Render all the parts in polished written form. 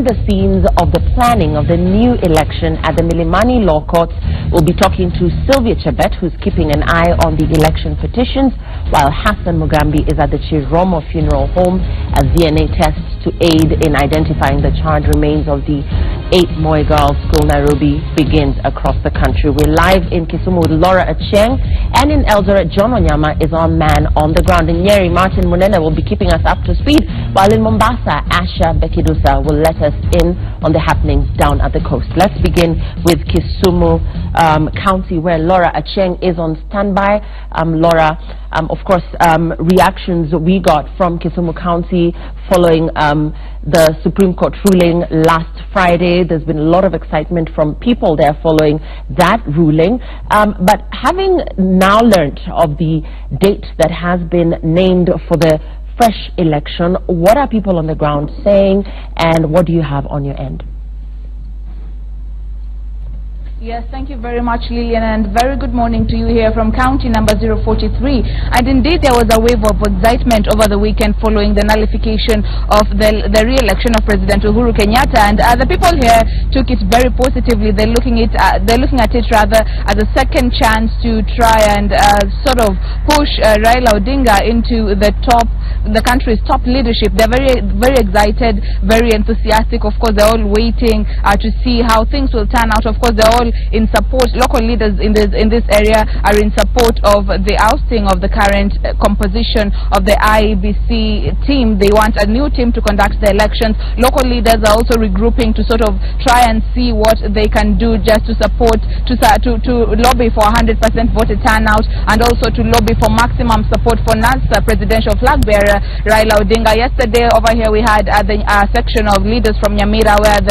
the scenes of the planning of the new election at the Milimani Law Courts. We'll be talking to Sylvia Chebet, who's keeping an eye on the election petitions, while Hassan Mugambi is at the Chiromo Funeral Home as DNA tests to aid in identifying the charred remains of the 8 Moi Girls School Nairobi begins across the country. We're live in Kisumu with Laura Acheng, and in Eldoret, John Wanyama is our man on the ground. In Nyeri, Martin Munene will be keeping us up to speed, while in Mombasa, Asha Bekidusa will let us in on the happenings down at the coast. Let's begin with Kisumu County, where Laura Acheng is on standby. Laura, of course, reactions we got from Kisumu County following the Supreme Court ruling last Friday. There's been a lot of excitement from people there following that ruling. But having now learnt of the date that has been named for the fresh election, what are people on the ground saying, and what do you have on your end? Yes, thank you very much, Lillian, and very good morning to you here from county number 043. And indeed, there was a wave of excitement over the weekend following the nullification of the re-election of President Uhuru Kenyatta, and the people here took it very positively. They're looking at it rather as a second chance to try and sort of push Raila Odinga into the country's top leadership. They're very excited, very enthusiastic. Of course, they're all waiting to see how things will turn out. Of course, they're all in support. Local leaders in this area are in support of the ousting of the current composition of the IEBC team. They want a new team to conduct the elections. Local leaders are also regrouping to sort of try and see what they can do just to support, to lobby for 100% voter turnout, and also to lobby for maximum support for NASA presidential flag bearer Raila Odinga. Yesterday over here we had the section of leaders from Nyamira, where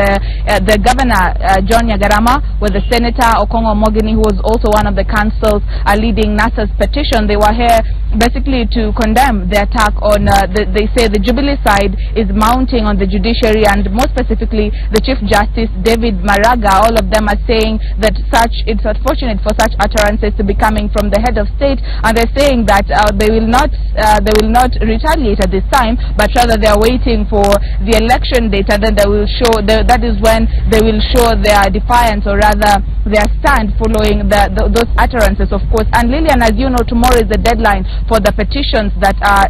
the governor John Nyagarama, with the Senator Okongo Mogini, who was also one of the councils leading NASA's petition. They were here basically to condemn the attack on, they say the Jubilee side is mounting on the judiciary, and more specifically the Chief Justice David Maraga. All of them are saying that it's unfortunate for such utterances to be coming from the head of state, and they're saying that they will not retaliate at this time, but rather they are waiting for the election date, and then they will show that is when they will show their defiance, or rather their stand following those utterances, of course. And Lillian, as you know, tomorrow is the deadline for the petitions that are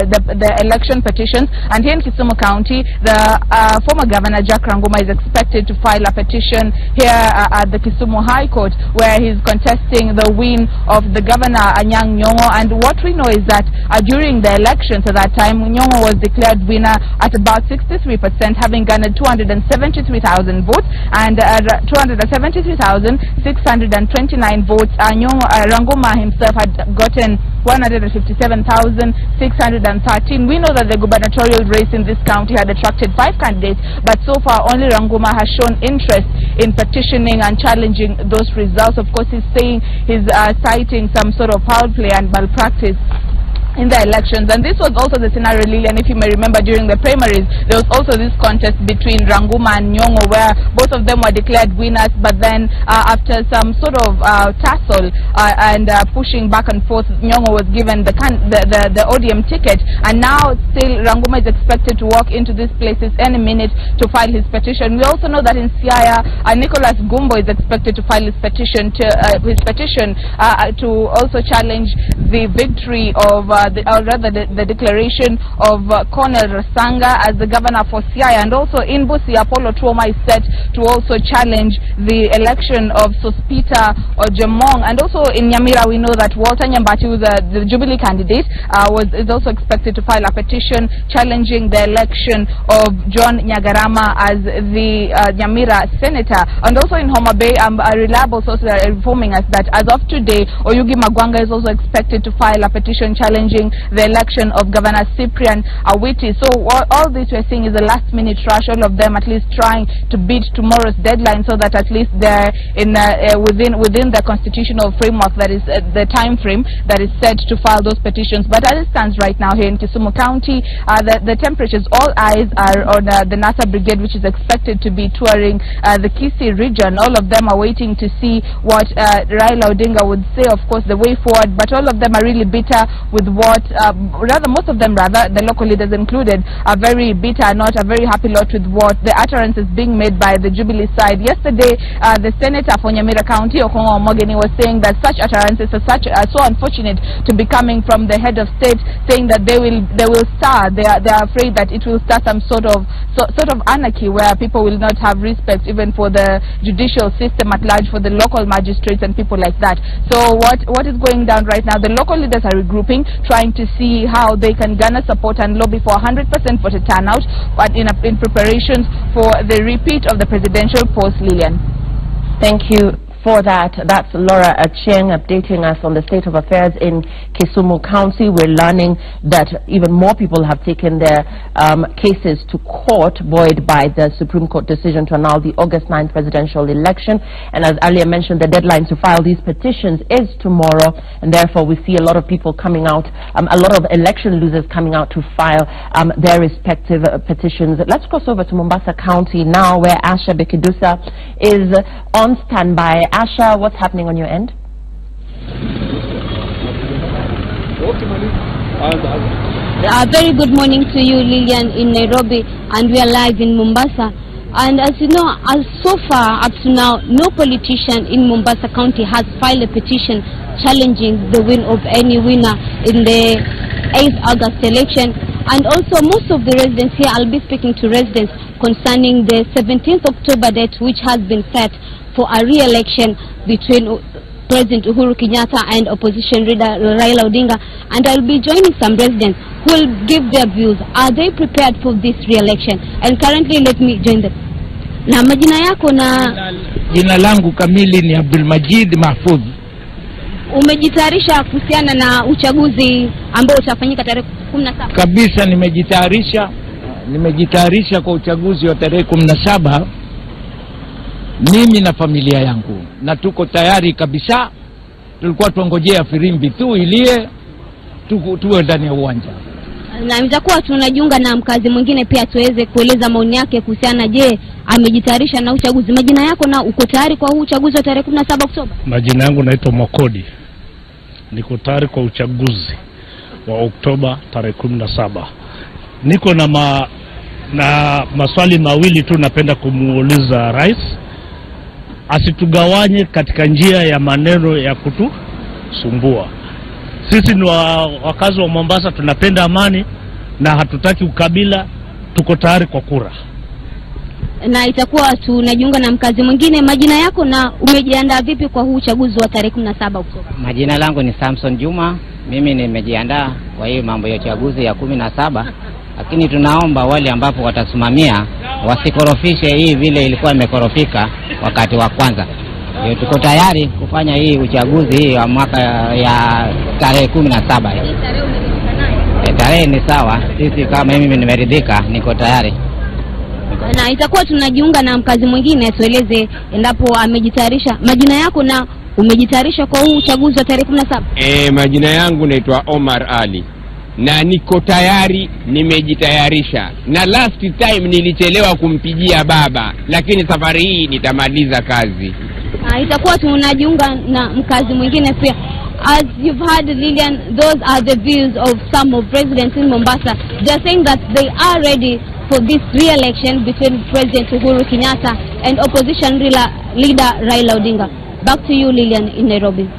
the election petitions. And here in Kisumu County, the former Governor Jack Ranguma is expected to file a petition here at the Kisumu High Court, where he's contesting the win of the Governor Anyang' Nyong'o. And what we know is that during the elections at that time, Nyong'o was declared winner at about 63%, having garnered 273,000 votes, and 273,629 votes. Ranguma himself had gotten 157,613. We know that the gubernatorial race in this county had attracted 5 candidates, but so far only Ranguma has shown interest in petitioning and challenging those results. Of course, he's saying he's citing some sort of foul play and malpractice in the elections. And this was also the scenario, Lillian, if you may remember, during the primaries. There was also this contest between Ranguma and Nyong'o, where both of them were declared winners, but then after some sort of tussle and pushing back and forth, Nyong'o was given the ODM ticket, and now still Ranguma is expected to walk into these places any minute to file his petition. We also know that in Siaya, Nicholas Gumbo is expected to file his petition to also challenge the victory of the declaration of Colonel Rasanga as the governor for Siaya. And also in Busia, Apollo Tuoma is set to also challenge the election of Sospita Ojemong. And also in Nyamira, we know that Walter Nyambati, who is the Jubilee candidate, is also expected to file a petition challenging the election of John Nyagarama as the Nyamira senator. And also in Homa Bay, a reliable source are informing us that as of today, Oyugi Magwanga is also expected to file a petition challenging the election of Governor Cyprian Awiti. So all this we're seeing is a last-minute rush, all of them at least trying to beat tomorrow's deadline, so that at least they're in within the constitutional framework, that is the time frame that is set to file those petitions. But as it stands right now here in Kisumu County, the temperatures, all eyes are on the NASA brigade, which is expected to be touring the Kisii region. All of them are waiting to see what Raila Odinga would say, of course, the way forward, but all of them are really bitter with what, rather most of them, the local leaders included, are very bitter, not a very happy lot with what the utterances being made by the Jubilee side. Yesterday, the senator for Nyamira County, Okongo Omogeni, was saying that such utterances are so unfortunate to be coming from the head of state, saying that they will start. They are afraid that it will start some sort of anarchy where people will not have respect even for the judicial system at large, for the local magistrates and people like that. So what is going down right now? The local leaders are regrouping, trying to see how they can garner support and lobby for 100% voter turnout, but in preparations for the repeat of the presidential post. Lillian. Thank you for that. That's Laura Acheng updating us on the state of affairs in Kisumu County. We're learning that even more people have taken their cases to court, buoyed by the Supreme Court decision to annul the August 9th presidential election. And as earlier mentioned, the deadline to file these petitions is tomorrow, and therefore we see a lot of people coming out, a lot of election losers coming out to file their respective petitions. Let's cross over to Mombasa County now, where Asha Bekidusa is on standby. Asha, what's happening on your end? Very good morning to you, Lillian, in Nairobi, and we are live in Mombasa. And as you know, so far up to now, no politician in Mombasa County has filed a petition challenging the win of any winner in the 8th August election. And also most of the residents here, I'll be speaking to residents concerning the 17th October date, which has been set for a re-election between President Uhuru Kenyatta and opposition leader Raila Odinga. And I'll be joining some residents who will give their views. Are they prepared for this re-election? And currently, let me join them. Na majina yako na... Jina langu kamili ni Abdulmajid Mahfudh. Umejitayarisha kuhusiana na uchaguzi ambao utafanyika tarehe 17? Kabisa nimejitayarisha kwa uchaguzi wa tarehe 17. Mimi na familia yangu, na tuko tayari kabisa. Tulikuwa tuongojea firimbi tu ilie tuwe ndani ya uwanja. Na nitakuwa tunajiunga na mkazi mwingine pia tuweze kueleza maoni yake kuhusiana, je, amejitayarisha na uchaguzi. Majina yako na uko tayari kwa huu uchaguzi wa tarehe 17 Oktoba? Majina yangu naitwa Mokodi. Niko tayari kwa uchaguzi wa Oktoba tarehe 17. Niko na maswali mawili tu napenda kumuuliza rais. Asitugawanye katika njia ya maneno ya kutusumbua. Sisi ni wakazi wa Mombasa, tunapenda amani na hatutaki ukabila. Tuko tayari kwa kura. Na itakuwa tunajiunga na mkazi mwingine. Majina yako na umejiandaa vipi kwa huu uchaguzi wa tarehe 17 Oktoba? Majina langu ni Samson Juma. Mimi nimejiandaa kwa hiyo mambo ya uchaguzi ya 17. Lakini tunaomba wale ambapo watasimamia wasikorofishe hii vile ilikuwa imekorofika wakati wa kwanza. Tuko tayari kufanya hii uchaguzi hii wa mwaka ya tarehe 17. Tarehe ni sawa. Sisi kama mimi nimeridhika, niko tayari. Na itakuwa tunajiunga na mkazi mwingine tueleze endapo amejitayarisha. Majina yako na umejitayarisha kwa huu uchaguzi wa tarehe 17? Majina yangu naitwa Omar Ali. Na niko tayari, nimejitayarisha. Na last time nilichelewa kumpigia baba, lakini safari hii nitamaliza kazi. Itakuwa tunajiunga na mkazi mwingine pia. As you've heard, Lillian, those are the views of some of residents in Mombasa. They are saying that they are ready for this re-election between President Uhuru Kenyatta and opposition leader Raila Odinga. Back to you, Lillian, in Nairobi.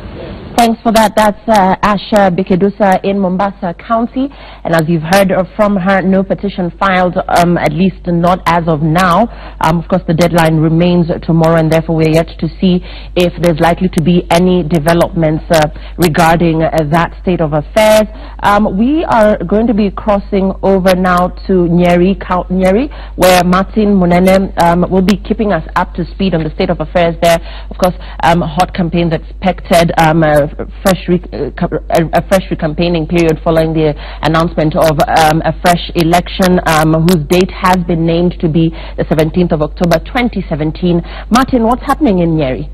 Thanks for that. That's Asha Bekidusa in Mombasa County. And as you've heard from her, no petition filed, at least not as of now. Of course, the deadline remains tomorrow, and therefore we're yet to see if there's likely to be any developments regarding that state of affairs. We are going to be crossing over now to Nyeri, where Martin Munene will be keeping us up to speed on the state of affairs there. Of course, hot campaigns expected. A fresh campaigning period following the announcement of a fresh election whose date has been named to be the 17th of October 2017. Martin, what's happening in Nyeri?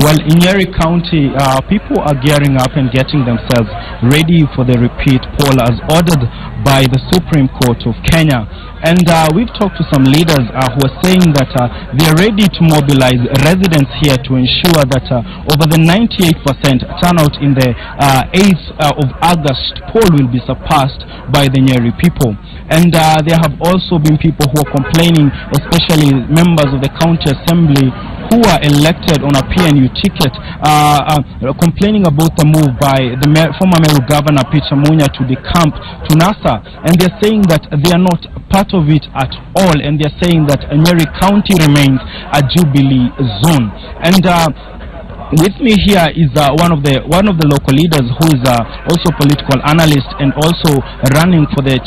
Well, in Nyeri County, people are gearing up and getting themselves ready for the repeat poll as ordered by the Supreme Court of Kenya. And we've talked to some leaders who are saying that they are ready to mobilize residents here to ensure that over the 98% turnout in the 8th of August poll will be surpassed by the Nyeri people. And there have also been people who are complaining, especially members of the county assembly who are elected on a PNU ticket, complaining about the move by the former Meru Governor Peter Munya to decamp to NASA, and they're saying that they are not part of it at all, and they're saying that Nyeri County remains a Jubilee zone. And with me here is one of the local leaders who is also political analyst and also running for the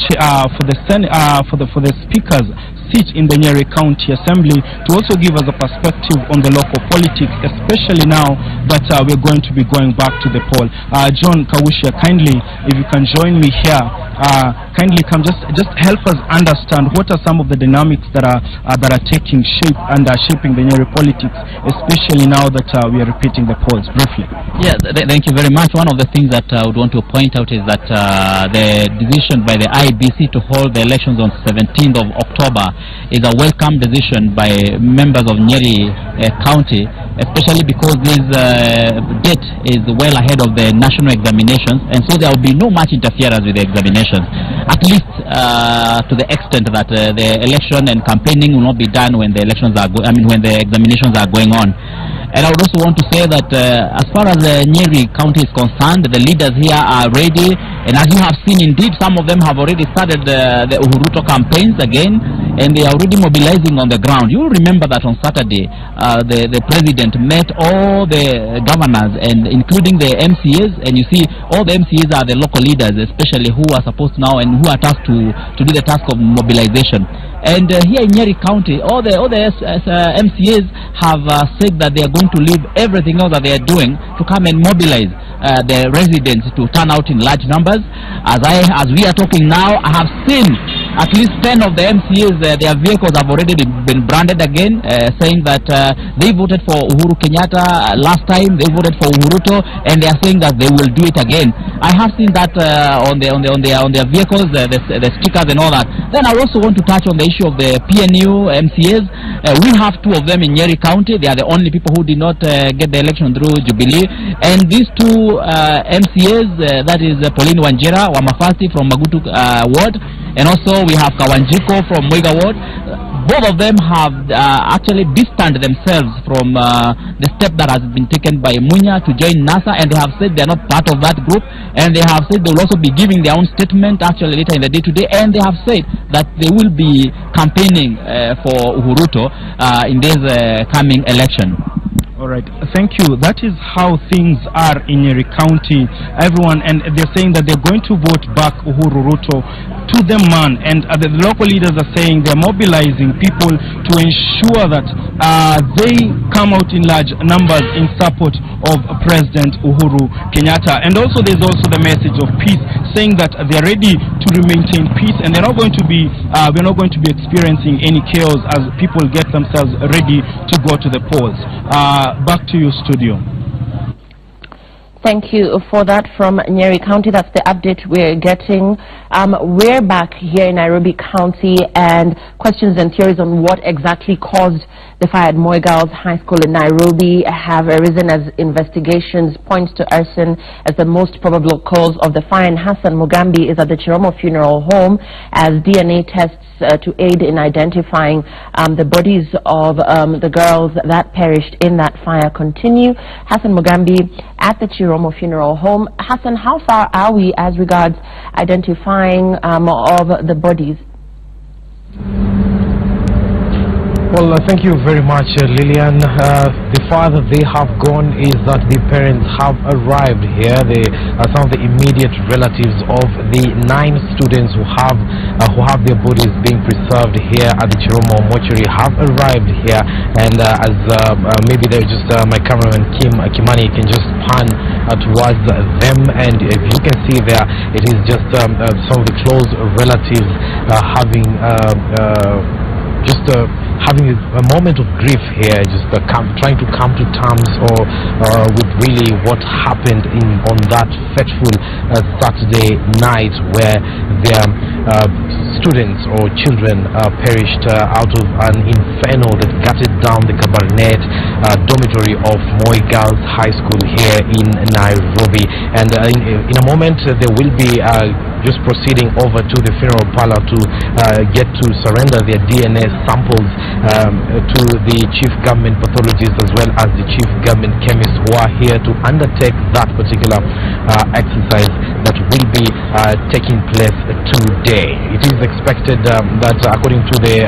speaker's seat in the Nyeri County Assembly, to also give us a perspective on the local politics, especially now that we're going to be going back to the poll. John Kawushia, kindly, if you can join me here, kindly come just help us understand what are some of the dynamics that are taking shape and shaping the Nyeri politics, especially now that we are repeating the polls. Briefly. Yeah, thank you very much. One of the things that I would want to point out is that the decision by the IBC to hold the elections on 17th of October is a welcome decision by members of Nyeri County, especially because this date is well ahead of the national examinations, and so there will be no much interference with the examinations, at least to the extent that the election and campaigning will not be done when the elections are when the examinations are going on. And I would also want to say that as far as Nyeri County is concerned, the leaders here are ready, and as you have seen, indeed, some of them have already started the Uhuruto campaigns again, and they are already mobilizing on the ground. You will remember that on Saturday, the president met all the governors, and including the MCAs, and you see all the MCAs are the local leaders, especially who are supposed to now and who are tasked to do the task of mobilization. And here in Nyeri County, all the MCAs have said that they are going to leave everything else that they are doing to come and mobilize the residents to turn out in large numbers. As we are talking now, I have seen at least 10 of the MCAs, their vehicles have already been branded again, saying that they voted for Uhuru Kenyatta last time, they voted for Uhuruto, and they are saying that they will do it again. I have seen that on their vehicles, the stickers and all that. Then I also want to touch on the issue of the PNU MCAs. We have 2 of them in Nyeri County. They are the only people who did not get the election through Jubilee. And these 2 MCAs, that is Pauline Wanjira Wamafasti from Magutu ward, and also we have Kawanjiko from Muiga ward. Both of them have actually distanced themselves from the step that has been taken by Munya to join NASA, and they have said they are not part of that group, and they have said they will also be giving their own statement actually later in the day today, and they have said that they will be campaigning for Uhuruto in this coming election. All right, thank you. That is how things are in Nyeri County. Everyone, and they're saying that they're going to vote back Uhuru Ruto to the man, and the local leaders are saying they're mobilizing people to ensure that they come out in large numbers in support of President Uhuru Kenyatta. And also there's also the message of peace, saying that they're ready to maintain peace, and they're not going to be we're not going to be experiencing any chaos as people get themselves ready to go to the polls. Back to you, studio. Thank you for that from Nyeri County. That's the update we're getting. We're back here in Nairobi County, and questions and theories on what exactly caused the fire at Moi Girls High School in Nairobi have arisen as investigations point to arson as the most probable cause of the fire. And Hassan Mugambi is at the Chiromo Funeral Home as DNA tests to aid in identifying the bodies of the girls that perished in that fire continue. Hassan Mugambi at the Chiromo Funeral Home. Hassan, how far are we as regards identifying of the bodies? Well, thank you very much, Lillian. The farther they have gone is that the parents have arrived here. Some of the immediate relatives of the 9 students who have their bodies being preserved here at the Chiromo mortuary have arrived here, and as maybe they're just my cameraman Kimani can just pan towards them, and if you can see there, it is just some of the close relatives having having a moment of grief here, just trying to come to terms with really what happened on that fateful Saturday night, where their students or children perished out of an inferno that gutted down the Cabernet dormitory of Moi Girls High School here in Nairobi. And in a moment they will be just proceeding over to the funeral parlor to get to surrender their DNA samples to the chief government pathologist as well as the chief government chemist who are here to undertake that particular exercise that will be taking place today. It is expected that according to the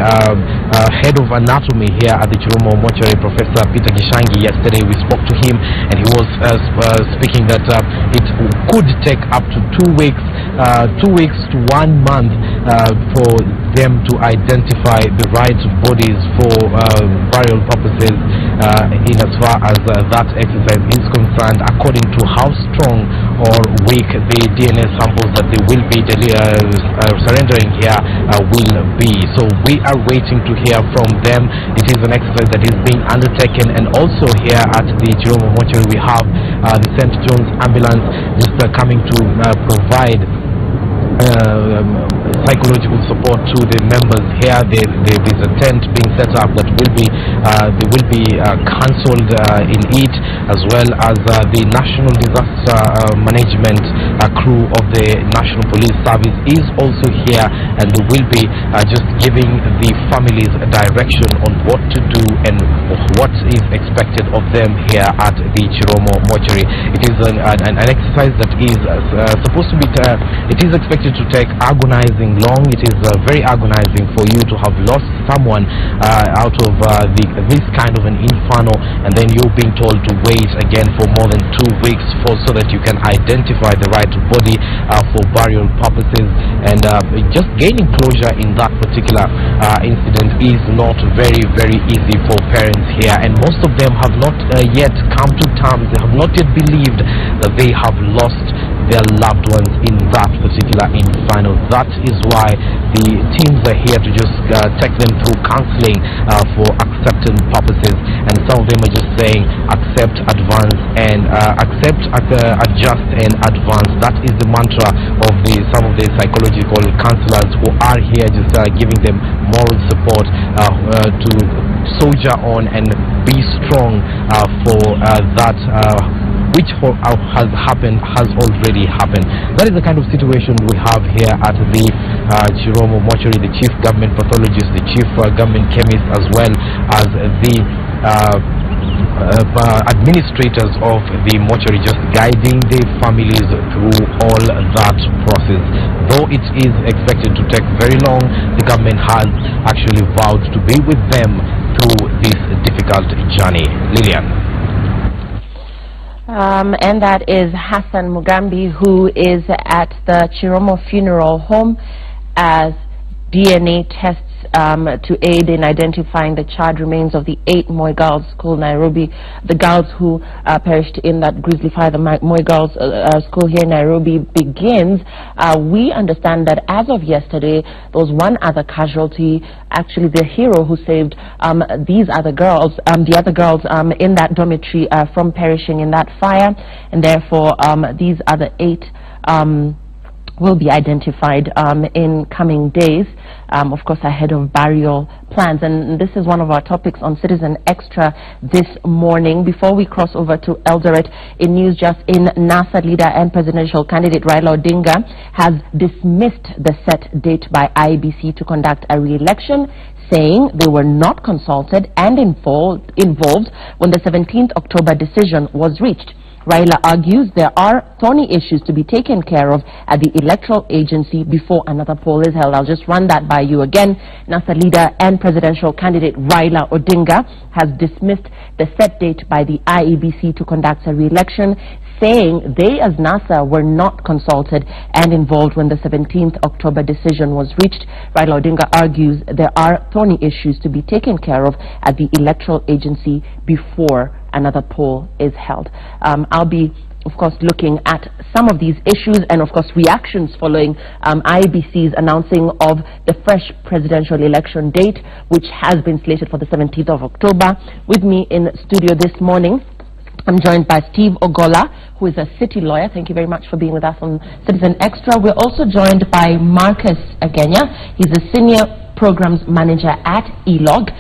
head of anatomy here at the Chiromo Mortuary, Professor Peter Gishangi, yesterday we spoke to him and he was speaking that it could take up to 2 weeks, 2 weeks to 1 month for them to identify the right bodies for burial purposes in as far as that exercise is concerned, according to how strong or weak the DNA samples that they will be surrendering here will be. So we are waiting to hear from them. It is an exercise that is being undertaken, and also here at the Chiromo Mortuary we have the St. John's ambulance just coming to provide psychological support to the members here. There is a tent being set up that will be they will be cancelled in it, as well as the National Disaster Management crew of the National Police Service is also here, and they will be just giving the families a direction on what to do and what is expected of them here at the Chiromo Mortuary. It is an exercise that is supposed to be it is expected to take agonizing long. It is very agonizing for you to have lost someone out of this kind of an inferno, and then you're being told to wait again for more than 2 weeks so that you can identify the right body for burial purposes. And just gaining closure in that particular incident is not very easy for parents here, and most of them have not yet come to terms. They have not yet believed that they have lost their loved ones in that particular inferno. That is why the teams are here to just take them through counseling for acceptance purposes, and some of them are just saying accept, advance, and accept, adjust, and advance. That is the mantra of some of the psychological counselors who are here, just giving them moral support to soldier on and be strong for that which has happened has already happened. That is the kind of situation we have here at the Chiromo Mortuary. The chief government pathologist, the chief government chemist, as well as the administrators of the mortuary, just guiding the families through all that process. Though it is expected to take very long, the government has actually vowed to be with them through this difficult journey. Lillian. And that is Hassan Mugambi, who is at the Chiromo Funeral Home as DNA tests to aid in identifying the charred remains of the 8 Moi Girls School Nairobi, the girls who perished in that grisly fire. The Moi Girls School here in Nairobi begins. We understand that as of yesterday, there was one other casualty, actually the hero who saved these other girls, the other girls in that dormitory from perishing in that fire, and therefore these other 8 will be identified in coming days, of course ahead of burial plans. And this is one of our topics on Citizen Extra this morning. Before we cross over to Eldoret, in news just in, NASA leader and presidential candidate Raila Odinga has dismissed the set date by IEBC to conduct a re-election, saying they were not consulted and involved when the 17th October decision was reached. Raila argues there are thorny issues to be taken care of at the electoral agency before another poll is held. I'll just run that by you again. NASA leader and presidential candidate Raila Odinga has dismissed the set date by the IEBC to conduct a re-election, saying they as NASA were not consulted and involved when the 17th October decision was reached. Raila Odinga argues there are thorny issues to be taken care of at the electoral agency before another poll is held. I'll be, of course, looking at some of these issues and, of course, reactions following IEBC's announcing of the fresh presidential election date, which has been slated for the 17th of October. With me in studio this morning I'm joined by Steve Ogola, who is a city lawyer. Thank you very much for being with us on Citizen Extra. We're also joined by Marcus Agenya. He's a senior programs manager at ELOG.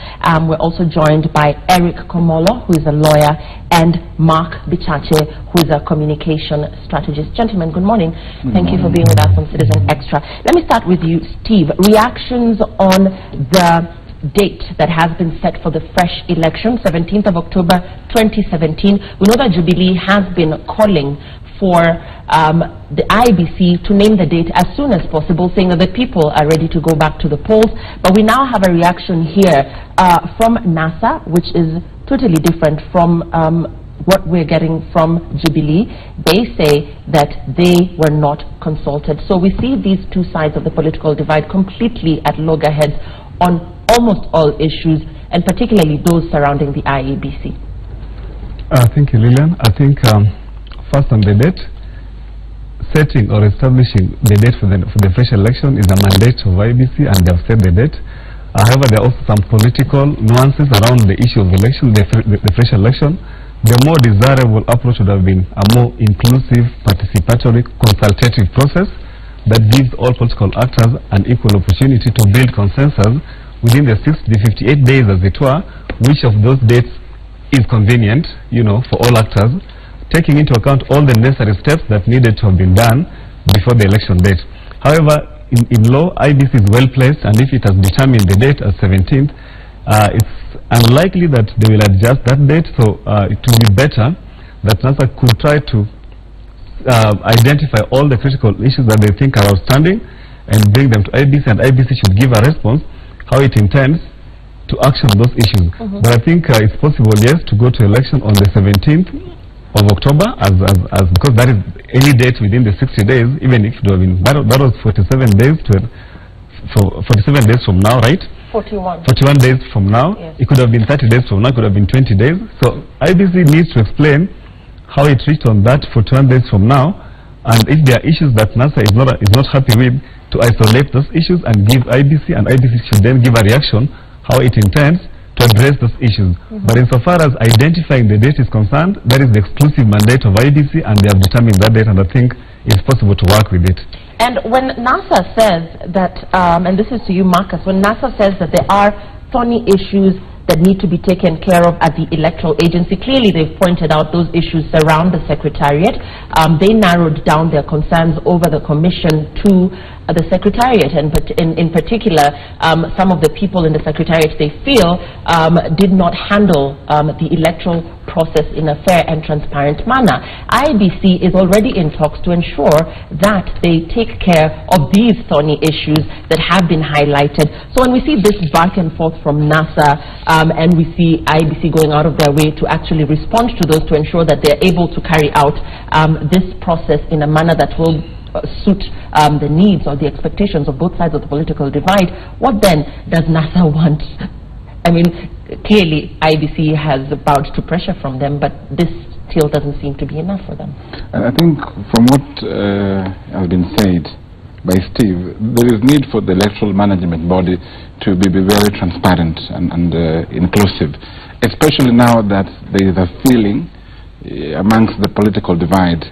We're also joined by Eric Komolo, who is a lawyer, and Mark Bichache, who is a communication strategist. Gentlemen, good morning. Thank you for being with us on Citizen Extra. Let me start with you, Steve. Reactions on the date that has been set for the fresh election, 17th of October 2017. We know that Jubilee has been calling for the IBC to name the date as soon as possible, saying that the people are ready to go back to the polls. But we now have a reaction here from NASA, which is totally different from what we're getting from Jubilee. They say that they were not consulted. So we see these two sides of the political divide completely at loggerheads on almost all issues, and particularly those surrounding the IEBC. Thank you, Lillian. I think first on the date, setting or establishing the date for the fresh election is a mandate of IEBC, and they have set the date. However, there are also some political nuances around the issue of election, the fresh election. The more desirable approach would have been a more inclusive, participatory, consultative process that gives all political actors an equal opportunity to build consensus within the 58 days, as it were, which of those dates is convenient, for all actors, taking into account all the necessary steps that needed to have been done before the election date. However, in law, IBC is well placed, and if it has determined the date as 17th, it's unlikely that they will adjust that date, so it will be better that NASA could try to identify all the critical issues that they think are outstanding and bring them to IBC, and IBC should give a response how it intends to action those issues. But I think it's possible, yes, to go to election on the 17th of October, because that is any date within the 60 days, even if it would have been, that was 47 days from now, right? 41 days from now. Yes. It could have been 30 days from now, it could have been 20 days. So IBC needs to explain how it reached on that 41 days from now, and if there are issues that NASA is not happy with, to isolate those issues and give IBC, and IBC should then give a reaction how it intends to address those issues. But insofar as identifying the date is concerned, that is the exclusive mandate of IBC, and they have determined that date, and I think it's possible to work with it. And when NASA says that, and this is to you, Marcus, when NASA says that there are thorny issues that need to be taken care of at the electoral agency, clearly they've pointed out those issues surround the secretariat. They narrowed down their concerns over the commission to the secretariat, and in particular some of the people in the secretariat they feel did not handle the electoral process in a fair and transparent manner. IBC is already in talks to ensure that they take care of these thorny issues that have been highlighted. So when we see this back and forth from NASA and we see IBC going out of their way to actually respond to those, to ensure that they're able to carry out this process in a manner that will suit the needs or the expectations of both sides of the political divide, what then does NASA want? I mean, clearly IBC has bowed to pressure from them, but this still doesn't seem to be enough for them. And I think from what has been said by Steve, there is need for the electoral management body to be very transparent and inclusive, especially now that there is a feeling amongst the political divide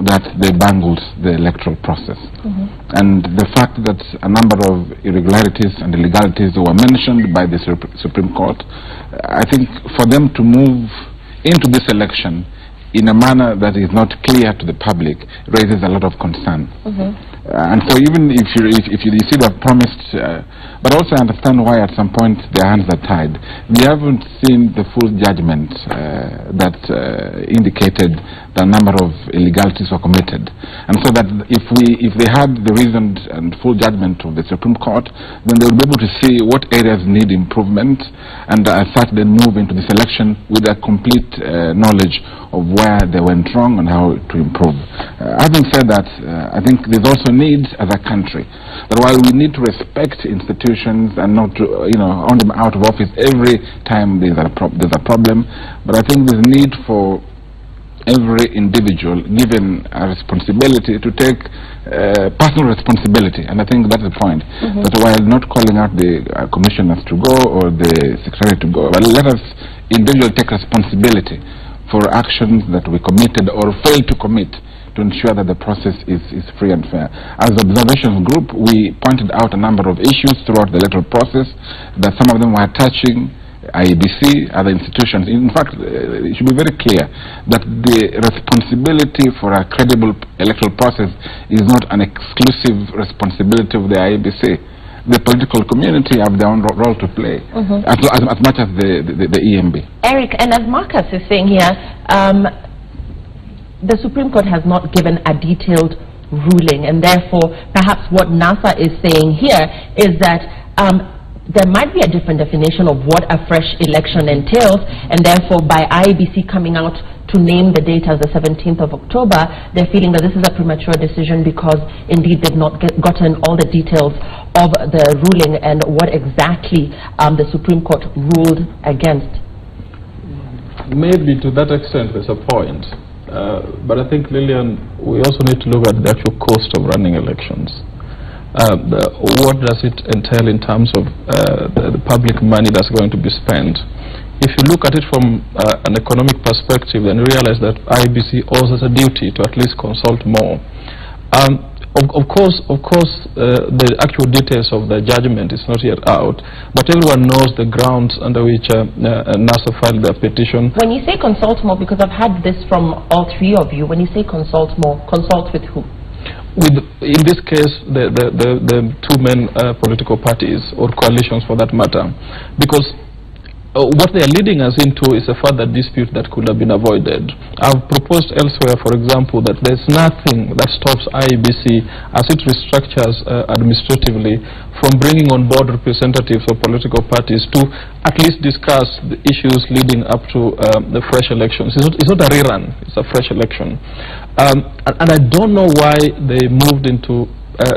that they bungled the electoral process. And the fact that a number of irregularities and illegalities were mentioned by the Supreme Court, I think for them to move into this election in a manner that is not clear to the public raises a lot of concern. And so even if you see they've promised, but also understand why at some point their hands are tied. We haven't seen the full judgment that indicated the number of illegalities were committed. And so that if they had the reasoned and full judgment of the Supreme Court, then they would be able to see what areas need improvement, and as such then move into this election with a complete knowledge of where they went wrong and how to improve. Having said that, I think there's also need as a country that while we need to respect institutions and not to on them out of office every time there's a problem, but I think there's need for every individual given a responsibility to take personal responsibility, and I think that's the point. That while not calling out the commissioners to go or the secretary to go, but let us individually take responsibility for actions that we committed or failed to commit to ensure that the process is free and fair. As the observations group, we pointed out a number of issues throughout the electoral process, that some of them were touching IEBC, other institutions. In fact, it should be very clear that the responsibility for a credible electoral process is not an exclusive responsibility of the IEBC. The political community have their own role to play, as much as the EMB. Eric, and as Marcus is saying here, the Supreme Court has not given a detailed ruling, and therefore perhaps what NASA is saying here is that there might be a different definition of what a fresh election entails, and therefore by IEBC coming out to name the date as the 17th of October, they're feeling that this is a premature decision because indeed they've not gotten all the details of the ruling and what exactly the Supreme Court ruled against. Maybe to that extent there's a point. But I think, Lillian, we also need to look at the actual cost of running elections. What does it entail in terms of the public money that's going to be spent? If you look at it from an economic perspective, then you realize that IEBC owes us a duty to at least consult more. Of course, the actual details of the judgment is not yet out, but everyone knows the grounds under which NASA filed their petition. When you say consult more, because I've had this from all three of you, when you say consult more, consult with who? In this case, the two main political parties, or coalitions for that matter, because what they are leading us into is a further dispute that could have been avoided. I've proposed elsewhere, for example, that there's nothing that stops IEBC as it restructures administratively from bringing on board representatives of political parties to at least discuss the issues leading up to the fresh elections. It's not a rerun, it's a fresh election. And I don't know why they moved into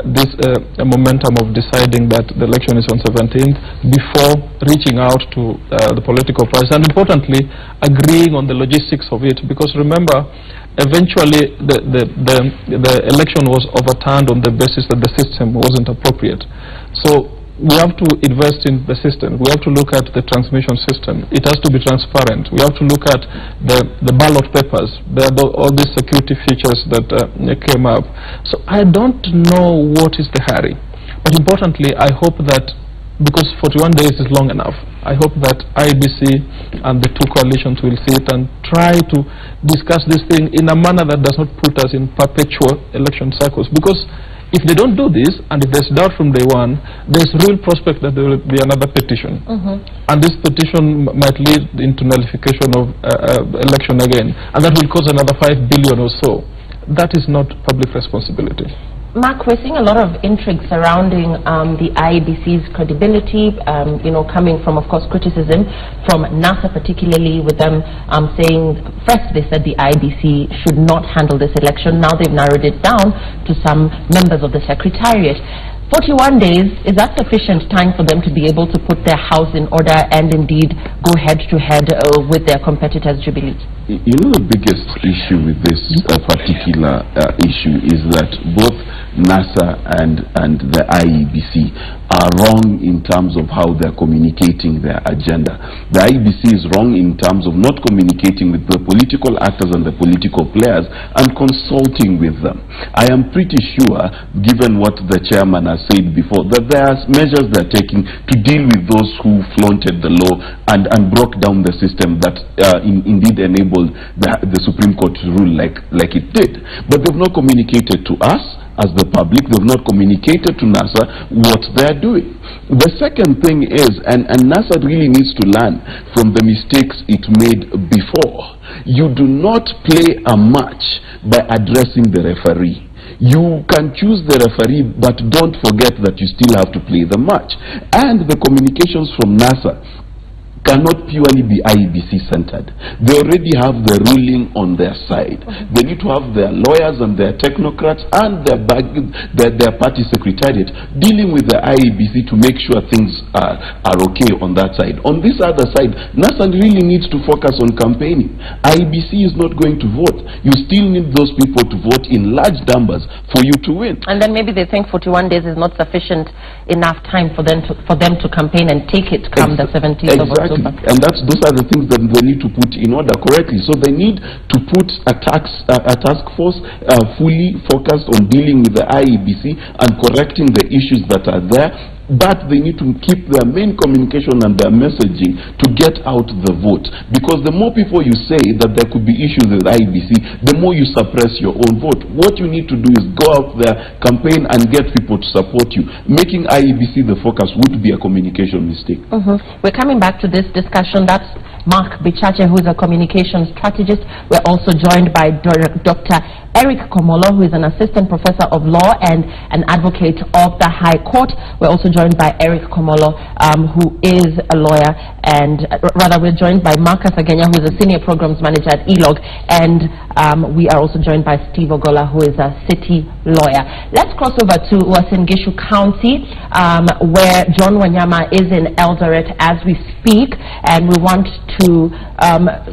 this momentum of deciding that the election is on 17th before reaching out to the political parties and importantly agreeing on the logistics of it, because remember, eventually the election was overturned on the basis that the system wasn't appropriate. So we have to invest in the system. We have to look at the transmission system. It has to be transparent. We have to look at the ballot papers. There are all these security features that came up. So I don't know what is the hurry. But importantly, I hope that, because 41 days is long enough, I hope that IEBC and the two coalitions will sit and try to discuss this thing in a manner that does not put us in perpetual election cycles. Because if they don't do this, and if there's doubt from day one, there's real prospect that there will be another petition. And this petition might lead into nullification of election again. And that will cost another 5 billion or so. That is not public responsibility. Mark, we're seeing a lot of intrigue surrounding the IEBC's credibility, coming from, of course, criticism from NASA, particularly with them saying, first they said the IEBC should not handle this election. Now they've narrowed it down to some members of the Secretariat. 41 days, is that sufficient time for them to be able to put their house in order and indeed go head-to-head with their competitors, Jubilee? You know, the biggest issue with this particular issue is that both NASA and the IEBC are wrong in terms of how they're communicating their agenda. The IEBC is wrong in terms of not communicating with the political actors and the political players and consulting with them. I am pretty sure, given what the chairman has said before, that there are measures they're taking to deal with those who flaunted the law and broke down the system that indeed enabled the Supreme Court to rule like it did. But they've not communicated to us as the public. They've not communicated to NASA what they're doing. The second thing is, and NASA really needs to learn from the mistakes it made before. You do not play a match by addressing the referee. You can choose the referee, but don't forget that you still have to play the match. And the communications from NASA cannot purely be IEBC centered. They already have the ruling on their side. They need to have their lawyers and their technocrats and their party secretariat dealing with the IEBC to make sure things are okay on that side. On this other side, NASA really needs to focus on campaigning. IEBC is not going to vote. You still need those people to vote in large numbers for you to win. And then maybe they think 41 days is not sufficient enough time for them to campaign and take it come the 17th of October. And those are the things that they need to put in order correctly. So they need to put a task force fully focused on dealing with the IEBC and correcting the issues that are there. But they need to keep their main communication and their messaging to get out the vote. Because the more people you say that there could be issues with IEBC, the more you suppress your own vote. What you need to do is go out there, campaign, and get people to support you. Making IEBC the focus would be a communication mistake. We're coming back to this discussion. That's Mark Bichache, who is a communication strategist. We're also joined by Dr. Eric Komolo, who is an assistant professor of law and an advocate of the High Court. We're also joined by Eric Komolo, who is a lawyer, and rather we're joined by Marcus Agenya, who is a senior programs manager at ELOG, and we are also joined by Steve Ogola, who is a city lawyer. Let's cross over to Uasin Gishu County, where John Wanyama is in Eldoret as we speak, and we want to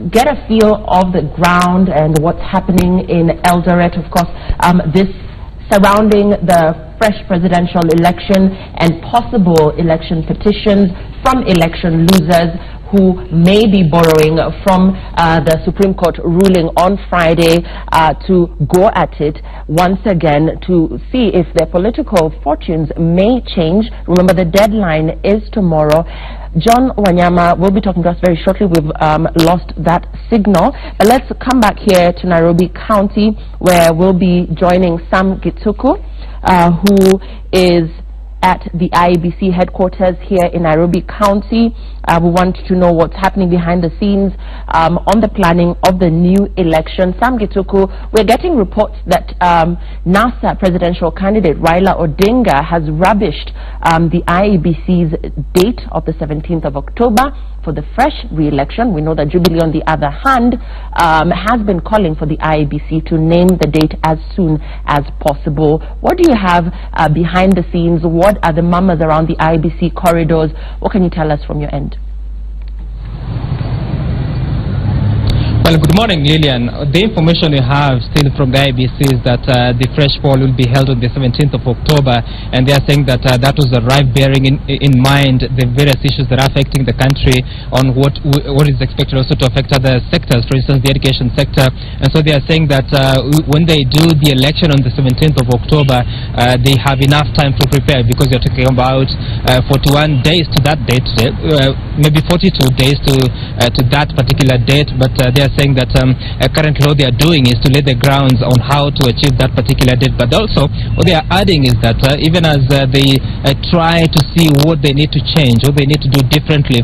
get a feel of the ground and what's happening in Eldoret. Of course, this surrounding the fresh presidential election and possible election petitions from election losers who may be borrowing from the Supreme Court ruling on Friday to go at it once again to see if their political fortunes may change. Remember, the deadline is tomorrow. John Wanyama will be talking to us very shortly. We've lost that signal. But let's come back here to Nairobi County, where we'll be joining Sam Gituku, who is at the IEBC headquarters here in Nairobi County. We want to know what's happening behind the scenes on the planning of the new election. Sam Gituku, we're getting reports that NASA presidential candidate Raila Odinga has rubbished the IEBC's date of the 17th of October for the fresh re-election. We know that Jubilee, on the other hand, has been calling for the IEBC to name the date as soon as possible. What do you have behind the scenes? What are the murmurs around the IEBC corridors? What can you tell us from your end? Well, good morning, Lillian. The information we have still from the IEBC is that the fresh poll will be held on the 17th of October, and they are saying that that was arrived bearing in mind the various issues that are affecting the country on what is expected also to affect other sectors, for instance, the education sector. And so they are saying that when they do the election on the 17th of October, they have enough time to prepare, because they're talking about 41 days to that date, maybe 42 days to that particular date, but they are saying that current law they are doing is to lay the grounds on how to achieve that particular date. But also what they are adding is that even as they try to see what they need to change, what they need to do differently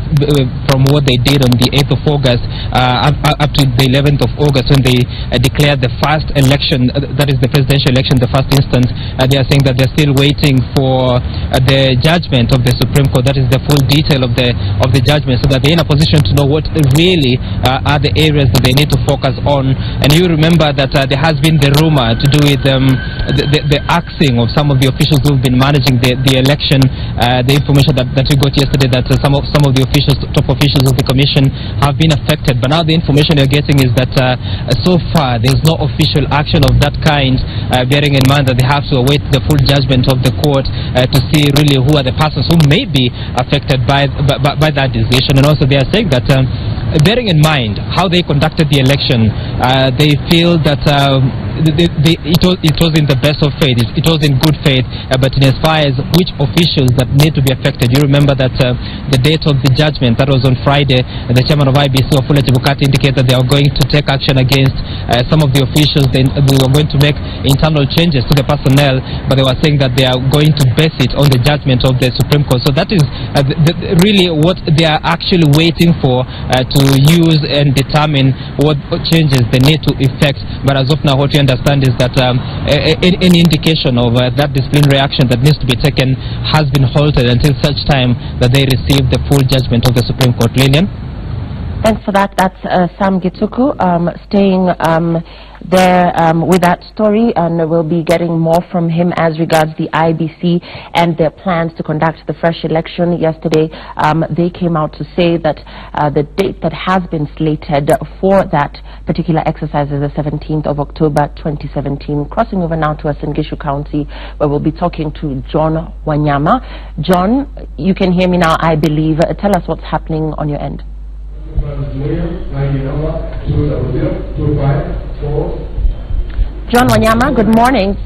from what they did on the 8th of August up to the 11th of August, when they declared the first election, that is the presidential election, the first instance, they are saying that they're still waiting for the judgment of the Supreme Court, that is the full detail of the judgment, so that they're in a position to know what really are the areas that they need to focus on. And you remember that there has been the rumor to do with the axing of some of the officials who've been managing the election. The information that we got yesterday, that some of the officials, top officials of the commission, have been affected. But now the information you're getting is that so far there's no official action of that kind, bearing in mind that they have to await the full judgment of the court to see really who are the persons who may be affected by that decision. And also they are saying that bearing in mind how they conducted the election, they feel that it was in the best of faith, it was in good faith, but in as far as which officials that need to be affected, you remember that the date of the judgment, that was on Friday, the chairman of IEBC, Wafula Chebukati, indicated that they are going to take action against some of the officials. They were going to make internal changes to the personnel, but they were saying that they are going to base it on the judgment of the Supreme Court. So that is really what they are actually waiting for, to use and determine what changes they need to effect. But as of now, what we understand is that any indication of that disciplinary action that needs to be taken has been halted until such time that they receive the full judgment of the Supreme Court. Lillian? Thanks for that. That's Sam Gituku staying there with that story, and we'll be getting more from him as regards the IBC and their plans to conduct the fresh election. Yesterday, they came out to say that the date that has been slated for that particular exercise is the 17th of October 2017. Crossing over now to Uasin County, where we'll be talking to John Wanyama. John, you can hear me now, I believe. Tell us what's happening on your end. John Wanyama, good morning.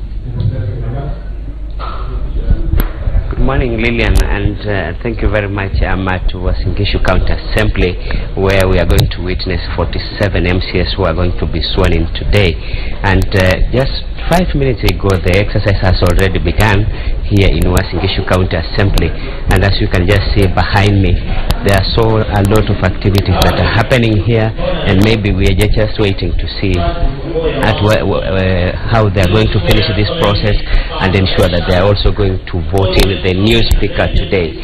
Good morning, Lillian, and thank you very much. I'm at Uasin County Assembly, where we are going to witness 47 MCS who are going to be sworn in today. And just 5 minutes ago, the exercise has already begun here in Uasin County Assembly. And as you can just see behind me, there are a lot of activities that are happening here, and maybe we are just waiting to see how they are going to finish this process and ensure that they are also going to vote in the new speaker today.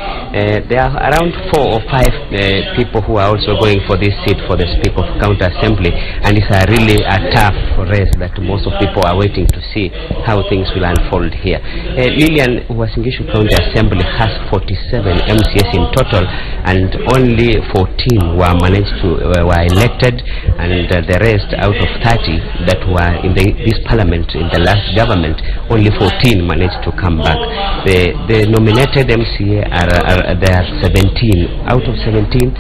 There are around 4 or 5 people who are also going for this seat for the Speaker of County Assembly, and it's really a tough race that most of people are waiting to see how things will unfold here. Lillian, Uasin County Assembly has 47 MCS in total, and only 14 were were elected, and the rest out of 30 that were in this parliament in the last government, only 14 managed to come back. The nominated MCA there are 17. Out of 17,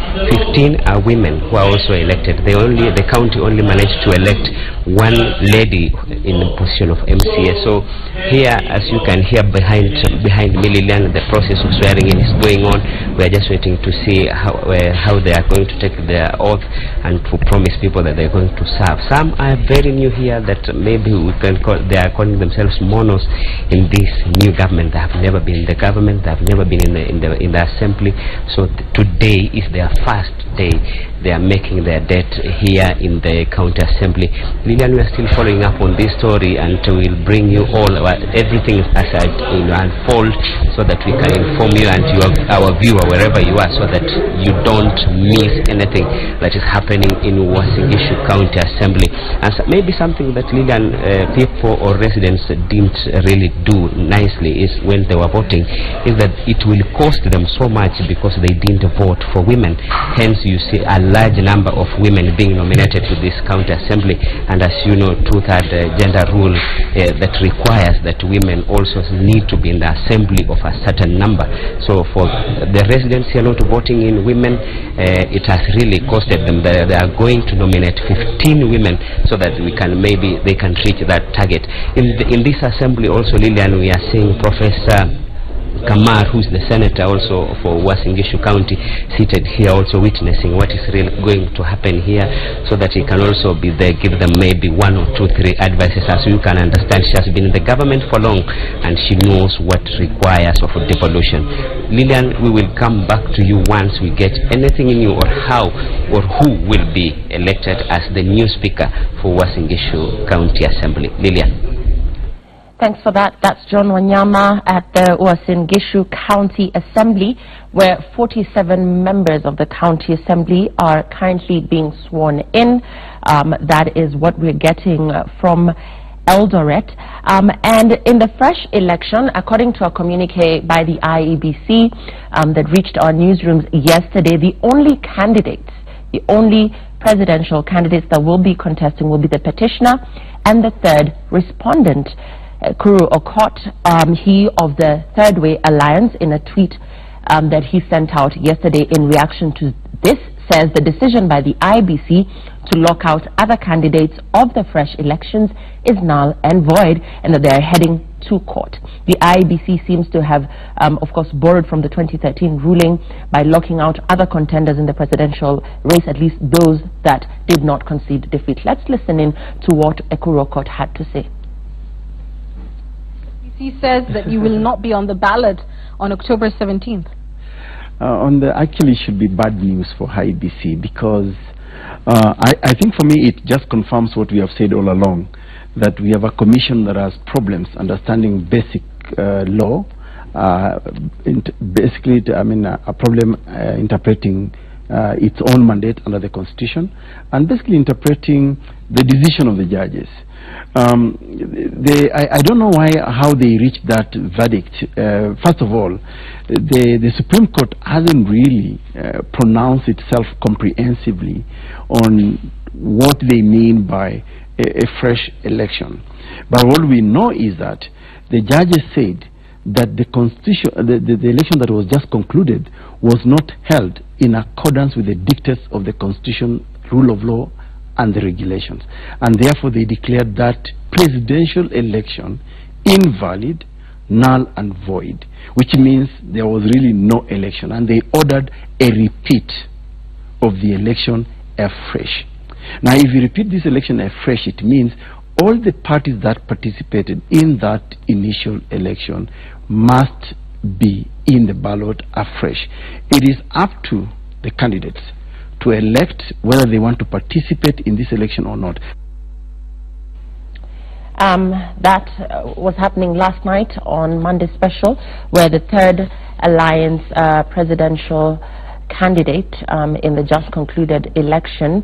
15 are women who are also elected. The county only managed to elect one lady in the position of MCA. So here, as you can hear behind me, Lillian, the process of swearing in is going on. We are just waiting to see how they are going to take their oath and to promise people that they are going to serve. Some are very new here, that maybe we can they are calling themselves monos in this new government. They have never been in the government, they have never been in the assembly. So today is their first day. They are making their debt here in the county assembly. Lillian, we are still following up on this story, and we'll bring you all everything as it unfold, so that we can inform you and our viewer wherever you are, so that you don't miss anything that is happening in Uasin County Assembly. And maybe something that Lillian people or residents didn't really do nicely is when they were voting, is that it will cost them so much because they didn't vote for women. Hence you see a large number of women being nominated to this county assembly, and as you know, 2/3 gender rule that requires that women also need to be in the assembly of a certain number. So for the residents here not voting in women, it has really costed them. They are going to nominate 15 women so that they can reach that target. In this assembly also, Lillian, we are seeing Professor Kamar, who is the senator also for Uasin County, seated here also witnessing what is really going to happen here, so that he can also be there, give them maybe 1 or 2, 3 advices. As you can understand, she has been in the government for long and she knows what requires of devolution. Lillian, we will come back to you once we get anything in you, or how or who will be elected as the new speaker for Uasin County Assembly. Lillian. Thanks for that. That's John Wanyama at the Uasin County Assembly, where 47 members of the County Assembly are currently being sworn in. That is what we're getting from Eldoret. And in the fresh election, according to a communique by the IEBC that reached our newsrooms yesterday, the only presidential candidates that will be contesting will be the petitioner and the third respondent. Kuru Okot, he of the Third Way Alliance, in a tweet that he sent out yesterday in reaction to this, says the decision by the IBC to lock out other candidates of the fresh elections is null and void, and that they are heading to court. The IBC seems to have, of course, borrowed from the 2013 ruling by locking out other contenders in the presidential race, at least those that did not concede defeat. Let's listen in to what Kuru Okot had to say. He says that you will not be on the ballot on October 17th. Actually, should be bad news for IBC, because I think for me it just confirms what we have said all along, that we have a commission that has problems understanding basic law, basically, a problem interpreting its own mandate under the Constitution, and basically interpreting the decision of the judges. I don't know how they reached that verdict. First of all, the Supreme Court hasn't really pronounced itself comprehensively on what they mean by a fresh election. But what we know is that the judges said that the constitution, the election that was just concluded was not held in accordance with the dictates of the Constitution, rule of law, and the regulations, and therefore they declared that presidential election invalid, null and void, which means there was really no election, and they ordered a repeat of the election afresh. Now, if you repeat this election afresh, it means all the parties that participated in that initial election must be in the ballot afresh. It is up to the candidates to elect whether they want to participate in this election or not. That was happening last night on Monday Special, where the Third Alliance presidential candidate in the just concluded election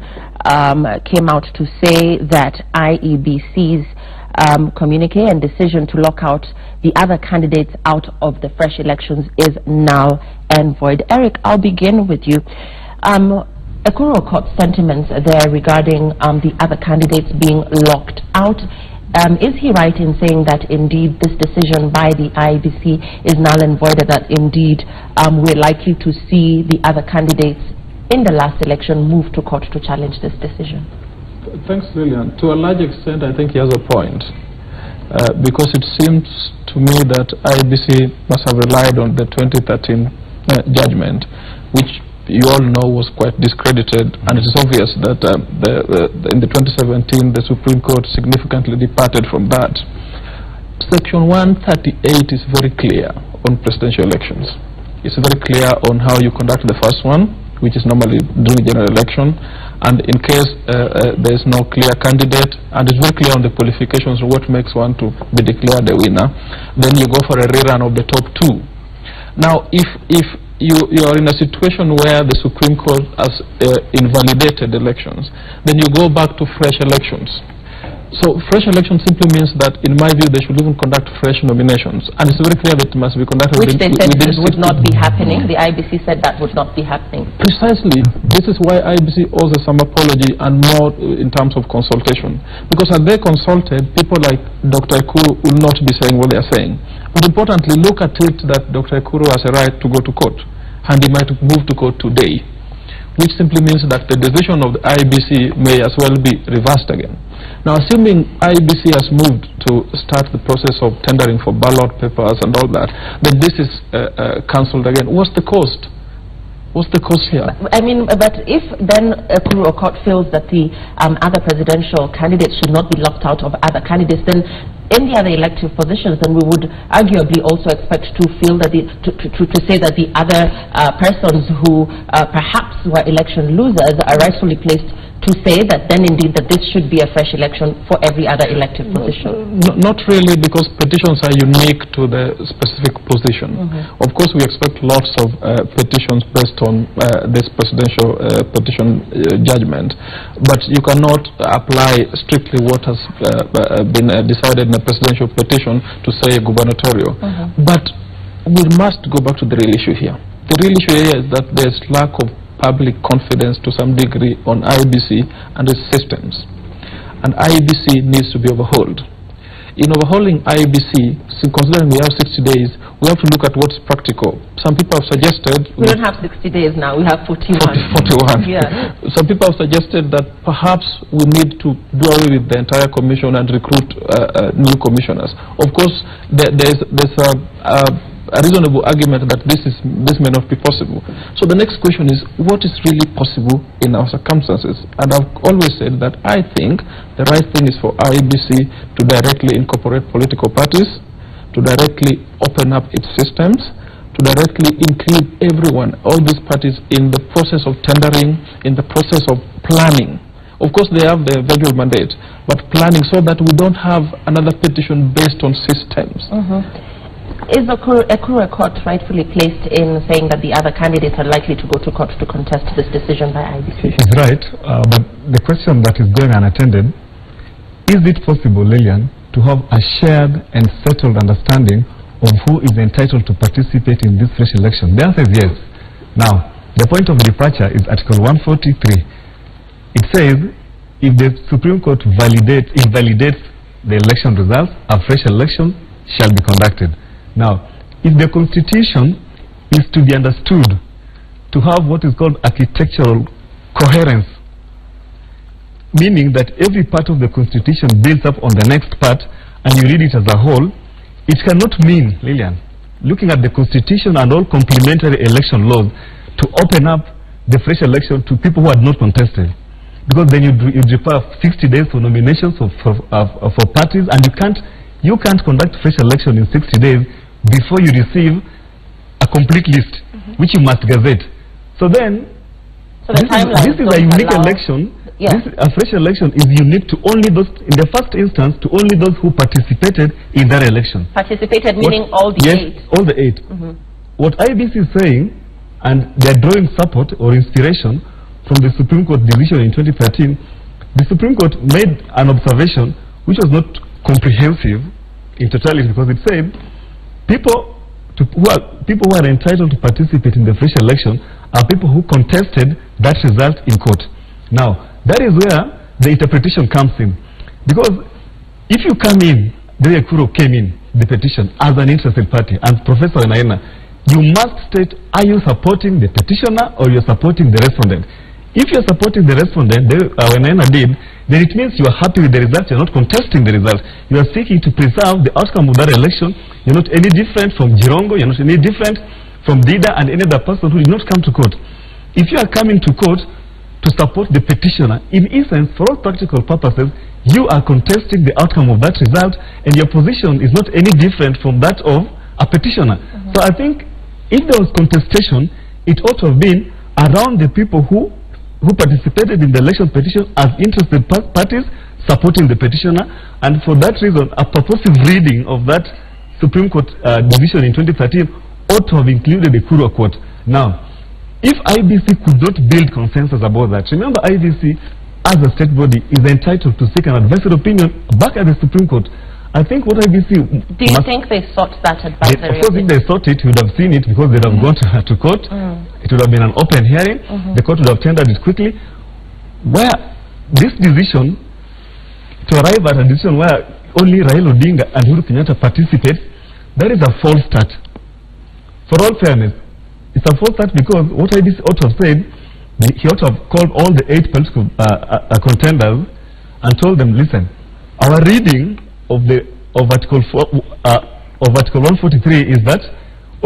came out to say that IEBC's communique and decision to lock out the other candidates out of the fresh elections is null and void. Eric, I'll begin with you. Ekuru Okoth's sentiments there regarding the other candidates being locked out. Is he right in saying that indeed this decision by the IEBC is null and void, that indeed we're likely to see the other candidates in the last election move to court to challenge this decision? Thanks, Lillian. To a large extent, I think he has a point, because it seems to me that IEBC must have relied on the 2013 judgment, which you all know was quite discredited, and it is obvious that in the 2017 the Supreme Court significantly departed from that. Section 138 is very clear on presidential elections. It's very clear on how you conduct the first one, which is normally during the general election, and in case there is no clear candidate, and it's very clear on the qualifications of what makes one to be declared a winner, then you go for a rerun of the top two. Now, if you are in a situation where the Supreme Court has invalidated elections, then you go back to fresh elections. So fresh elections simply means that, in my view, they should even conduct fresh nominations, and it's very clear that it must be conducted which they said would not be happening. The IEBC said that would not be happening. Precisely. This is why IEBC owes us some apology, and more in terms of consultation, because had they consulted, people like Dr. Ekuru will not be saying what they are saying. But importantly, look at it that Dr. Ekuru has a right to go to court, and he might move to court today, which simply means that the decision of the IEBC may as well be reversed again. Now, assuming IEBC has moved to start the process of tendering for ballot papers and all that, then this is cancelled again. What's the cost? What's the cost here? I mean, but if then Ekuru Okoth feels that the other presidential candidates should not be locked out of other candidates, then in the other elective positions, then we would arguably also expect to feel that to say that the other persons who perhaps were election losers are rightfully placed to say that then indeed that this should be a fresh election for every other elective position. Not really, because petitions are unique to the specific position. Of course, we expect lots of petitions based on this presidential petition judgment, but you cannot apply strictly what has been decided in a presidential petition to say a gubernatorial. But we must go back to the real issue here. The real issue here is that there is lack of public confidence to some degree on IEBC and its systems, and IEBC needs to be overhauled. In overhauling IEBC, considering we have 60 days, we have to look at what's practical. Some people have suggested... We don't have 60 days now, we have 41. 41. Yeah. Some people have suggested that perhaps we need to do away with the entire commission and recruit new commissioners. Of course, there's a reasonable argument that this may not be possible. So the next question is, what is really possible in our circumstances? And I've always said that I think the right thing is for IEBC to directly incorporate political parties, to directly open up its systems, to directly include everyone, all these parties, in the process of tendering, in the process of planning. Of course, they have the visual mandate, but planning so that we don't have another petition based on systems. Is Ekuru Court rightfully placed in saying that the other candidates are likely to go to court to contest this decision by IBC? He's right, but the question that is going unattended, is it possible, Lillian, to have a shared and settled understanding of who is entitled to participate in this fresh election? The answer is yes. Now, the point of departure is Article 143. It says, if the Supreme Court invalidates the election results, a fresh election shall be conducted. Now, if the Constitution is to be understood to have what is called architectural coherence, meaning that every part of the Constitution builds up on the next part and you read it as a whole, it cannot mean, Lillian, looking at the Constitution and all complementary election laws, to open up the fresh election to people who had not contested. Because then you'd require 60 days for nominations for parties, and you can't conduct fresh election in 60 days before you receive a complete list, which you must gazette. So then, this is a unique election. Yeah. A fresh election is unique to only those, in the first instance, to only those who participated in that election. Participated meaning all the 8? Yes, all the 8. What IBC is saying, and they're drawing support or inspiration from the Supreme Court decision in 2013, the Supreme Court made an observation which was not comprehensive in totality, because it said people who are entitled to participate in the fresh election are people who contested that result in court. Now, that is where the interpretation comes in. Because if you come in, the way Ekuru came in, the petition, as an interested party, and Professor Naina, you must state, are you supporting the petitioner or you're supporting the respondent? If you're supporting the respondent, when Naina did, then it means you are happy with the result, you're not contesting the result. You are seeking to preserve the outcome of that election. You're not any different from Jirongo, you're not any different from Dida and any other person who did not come to court. If you are coming to court to support the petitioner, in essence, for all practical purposes, you are contesting the outcome of that result, and your position is not any different from that of a petitioner. So I think if there was contestation, it ought to have been around the people who participated in the election petition as interested parties supporting the petitioner, and for that reason, a purposive reading of that Supreme Court decision in 2013 ought to have included the Ekuru Court. Now, if IBC could not build consensus about that, remember IBC as a state body is entitled to seek an advisory opinion back at the Supreme Court. I think what IBC... Do you think they sought that advisory? Of course, if they sought it, you would have seen it, because they would have gone to court. It would have been an open hearing. The court would have tendered it quickly. Where this decision, to arrive at a decision where only Raila Odinga and Uhuru Kenyatta participate, that is a false start. For all fairness, it's a false start, because what IBC ought to have said, he ought to have called all the 8 political contenders and told them, listen, our reading of Article 143 is that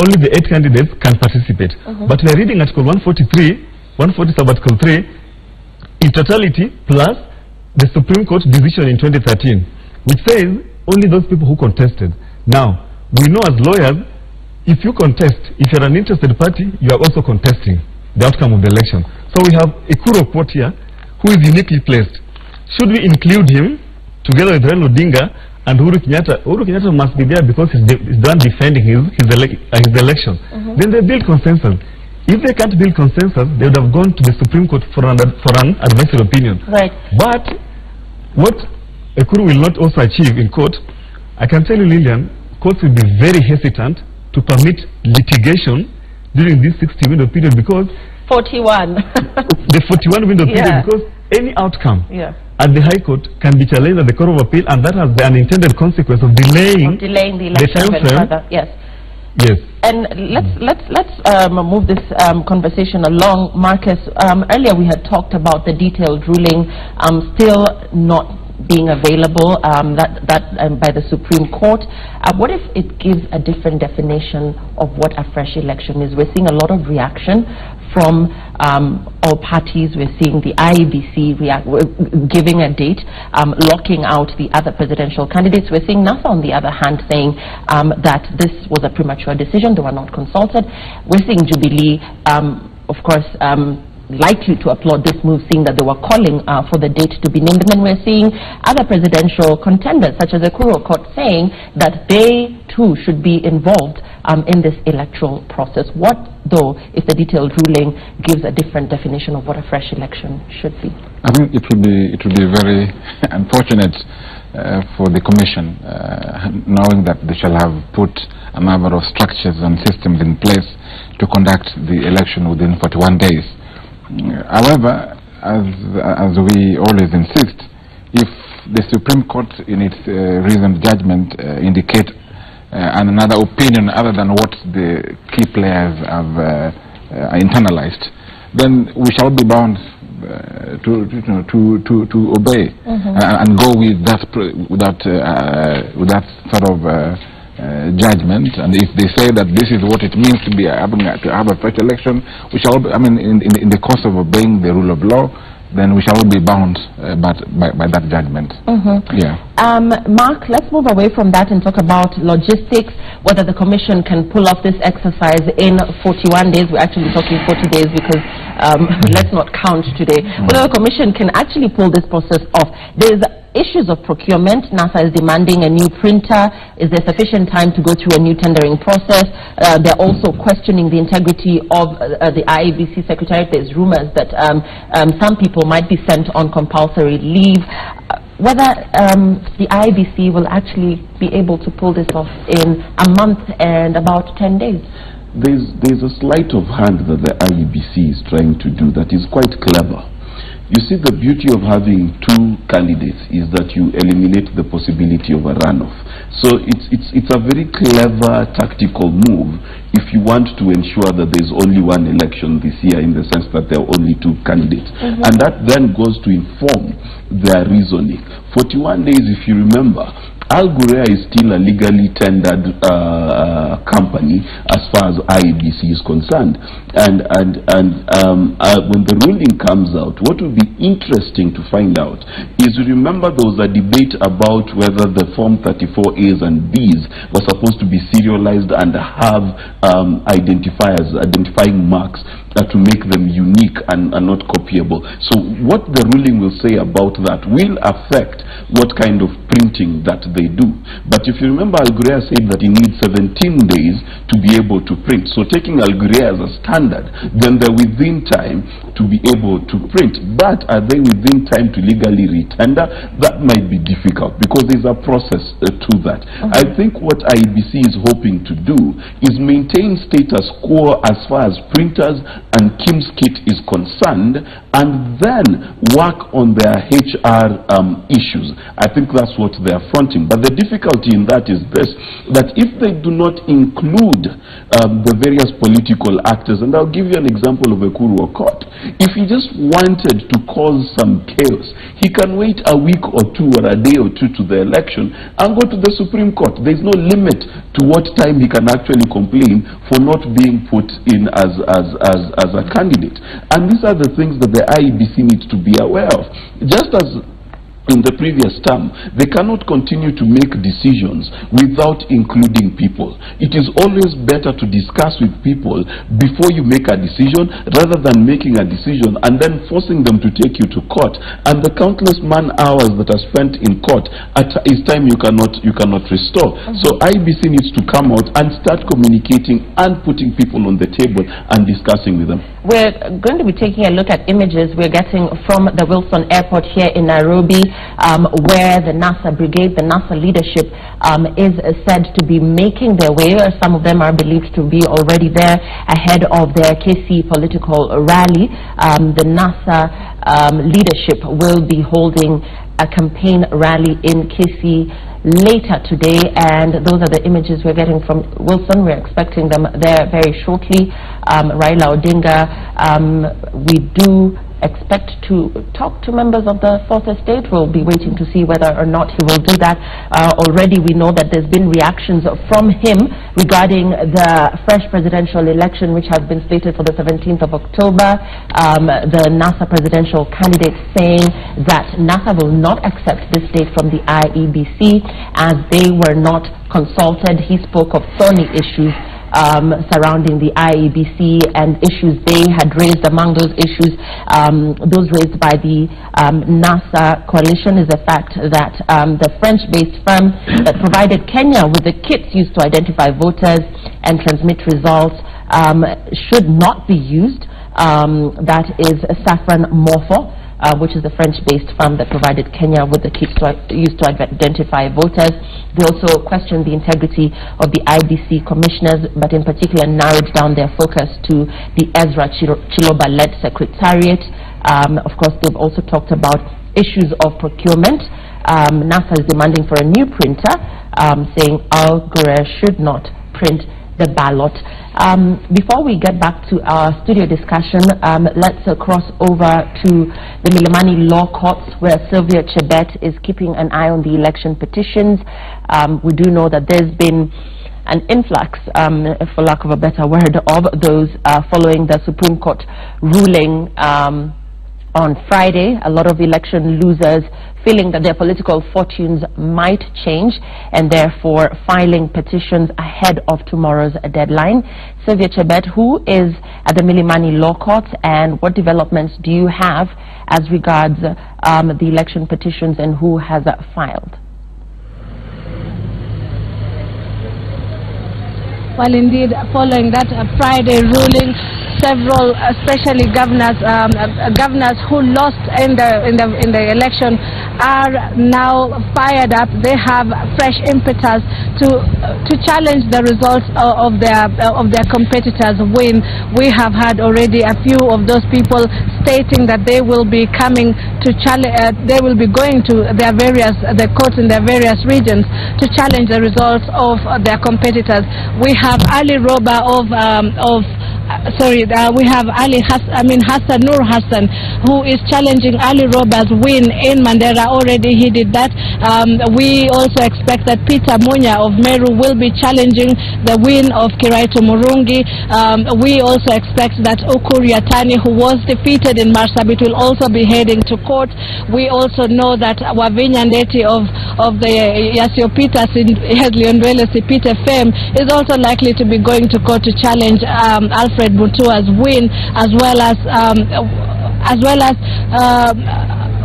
only the 8 candidates can participate. But we are reading Article 140 sub Article 3 in totality, plus the Supreme Court decision in 2013, which says only those people who contested. Now, we know as lawyers, if you contest, if you're an interested party, you are also contesting the outcome of the election. So we have Ekuru Court here, who is uniquely placed. Should we include him together with Raila Odinga and Uhuru Kenyatta? Uhuru Kenyatta must be there because he's the one defending his election. Then they build consensus. If they can't build consensus, they would have gone to the Supreme Court for an advisory opinion. Right. But what Ekuru will not also achieve in court, I can tell you, Lillian, courts will be very hesitant to permit litigation during this 60-window period, because 41 the 41 window period, because any outcome at the High Court can be challenged at the Court of Appeal, and that has the unintended consequence of delaying the election time frame. Yes. Yes. And let's move this conversation along. Marcus, earlier we had talked about the detailed ruling still not being available by the Supreme Court. What if it gives a different definition of what a fresh election is? We're seeing a lot of reaction from all parties. We're seeing the IEBC giving a date, locking out the other presidential candidates. We're seeing NASA, on the other hand, saying that this was a premature decision. They were not consulted. We're seeing Jubilee, of course, likely to applaud this move, seeing that they were calling for the date to be named. And then we're seeing other presidential contenders, such as Ekuru Court, saying that they too should be involved in this electoral process. What, though, if the detailed ruling gives a different definition of what a fresh election should be? I think it would be very unfortunate for the Commission, knowing that they shall have put a number of structures and systems in place to conduct the election within 41 days. However, as we always insist, if the Supreme Court in its reasoned judgment indicate another opinion other than what the key players have internalized, then we shall be bound to obey and go with that sort of judgment. And if they say that this is what it means to have a fresh election, we shall, in the course of obeying the rule of law, then we shall be bound by that judgment. Yeah. Mark, let's move away from that and talk about logistics, whether the Commission can pull off this exercise in 41 days. We're actually talking 40 days because let's not count today. Whether the Commission can actually pull this process off. There's issues of procurement. NASA is demanding a new printer. Is there sufficient time to go through a new tendering process? They're also questioning the integrity of the IEBC Secretariat. There's rumors that some people might be sent on compulsory leave. Whether the IEBC will actually be able to pull this off in a month and about 10 days. There's a sleight of hand that the IEBC is trying to do that is quite clever. You see, the beauty of having two candidates is that you eliminate the possibility of a runoff. So it's a very clever tactical move if you want to ensure that there's only one election this year, in the sense that there are only two candidates. And that then goes to inform their reasoning. 41 days, if you remember, Al Ghurair is still a legally tendered company as far as IEBC is concerned. And when the ruling comes out, what will be interesting to find out is, remember there was a debate about whether the Form 34As and Bs were supposed to be serialized and have identifying marks to make them unique and not copyable. So what the ruling will say about that will affect what kind of printing that they do. But if you remember, Al Ghurair said that he needs 17 days to be able to print. So taking Al Ghurair as a standard, then they're within time to be able to print. But are they within time to legally retender? That might be difficult because there's a process to that. I think what IEBC is hoping to do is maintain status quo as far as printers and KIMS kit is concerned, and then work on their HR issues. I think that's what they're fronting. But the difficulty in that is this, that if they do not include the various political actors, and I'll give you an example of Ekuru Court. If he just wanted to cause some chaos, he can wait a week or two or a day or two to the election and go to the Supreme Court. There's no limit to what time he can actually complain for not being put in as a candidate. And these are the things that the IEBC needs to be aware of. Just as in the previous term, they cannot continue to make decisions without including people. It is always better to discuss with people before you make a decision, rather than making a decision and then forcing them to take you to court. And the countless man hours that are spent in court is time you cannot restore. So IEBC needs to come out and start communicating and putting people on the table and discussing with them. We're going to be taking a look at images we're getting from the Wilson Airport here in Nairobi, where the NASA brigade, the NASA leadership is said to be making their way, or some of them are believed to be already there ahead of their KC political rally. The NASA leadership will be holding a campaign rally in KC later today, and those are the images we're getting from Wilson. We're expecting them there very shortly. Raila Odinga, we do expect to talk to members of the fourth estate. We'll be waiting to see whether or not he will do that. Already we know that there's been reactions from him regarding the fresh presidential election, which has been slated for the 17th of October. The NASA presidential candidate saying that NASA will not accept this date from the IEBC as they were not consulted. He spoke of thorny issues surrounding the IEBC and issues they had raised. Among those issues, those raised by the NASA coalition is the fact that the French-based firm that provided Kenya with the kits used to identify voters and transmit results should not be used. That is Safran Morpho, which is the French-based firm that provided Kenya with the kits used to identify voters. They also questioned the integrity of the IBC commissioners, but in particular narrowed down their focus to the Ezra Chiloba-led secretariat. Of course, they've also talked about issues of procurement. NASA is demanding for a new printer, saying Al Gore should not print the ballot. Before we get back to our studio discussion, let's cross over to the Milimani Law Courts, where Sylvia Chebet is keeping an eye on the election petitions. We do know that there's been an influx, for lack of a better word, of those following the Supreme Court ruling on Friday. A lot of election losers feeling that their political fortunes might change and therefore filing petitions ahead of tomorrow's deadline. Sylvia Chebet, who is at the Milimani Law Courts, and what developments do you have as regards the election petitions and who has filed? Well, indeed, following that Friday ruling, several, especially governors who lost in the election, are now fired up. They have fresh impetus to challenge the results of their competitors' win. We have had already a few of those people stating that they will be coming to challenge. They will be going to the courts in their various regions to challenge the results of their competitors. We have Ali Roba we have Hassan Nur Hassan, who is challenging Ali Roba's win in Mandera. Already he did that. We also expect that Peter Munya of Meru will be challenging the win of Kiraitu Murungi. We also expect that Ukur Yatani, who was defeated in Marsabit, will also be heading to court. We also know that Wavinya Ndeti of the Yasiopita Hedliondwele Sipite fame is also likely to be going to court to challenge Alfred Mutua's win, as well as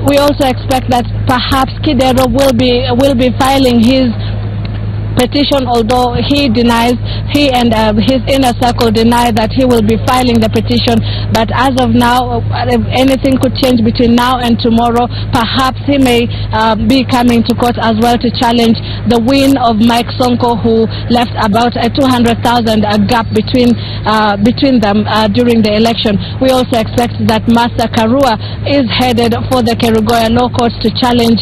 we also expect that perhaps Kidero will be filing his petition, although he and his inner circle deny that he will be filing the petition. But as of now, anything could change between now and tomorrow. Perhaps he may be coming to court as well to challenge the win of Mike Sonko, who left about a 200,000 gap between them during the election. We also expect that Master Karua is headed for the Kerugoya Law Courts to challenge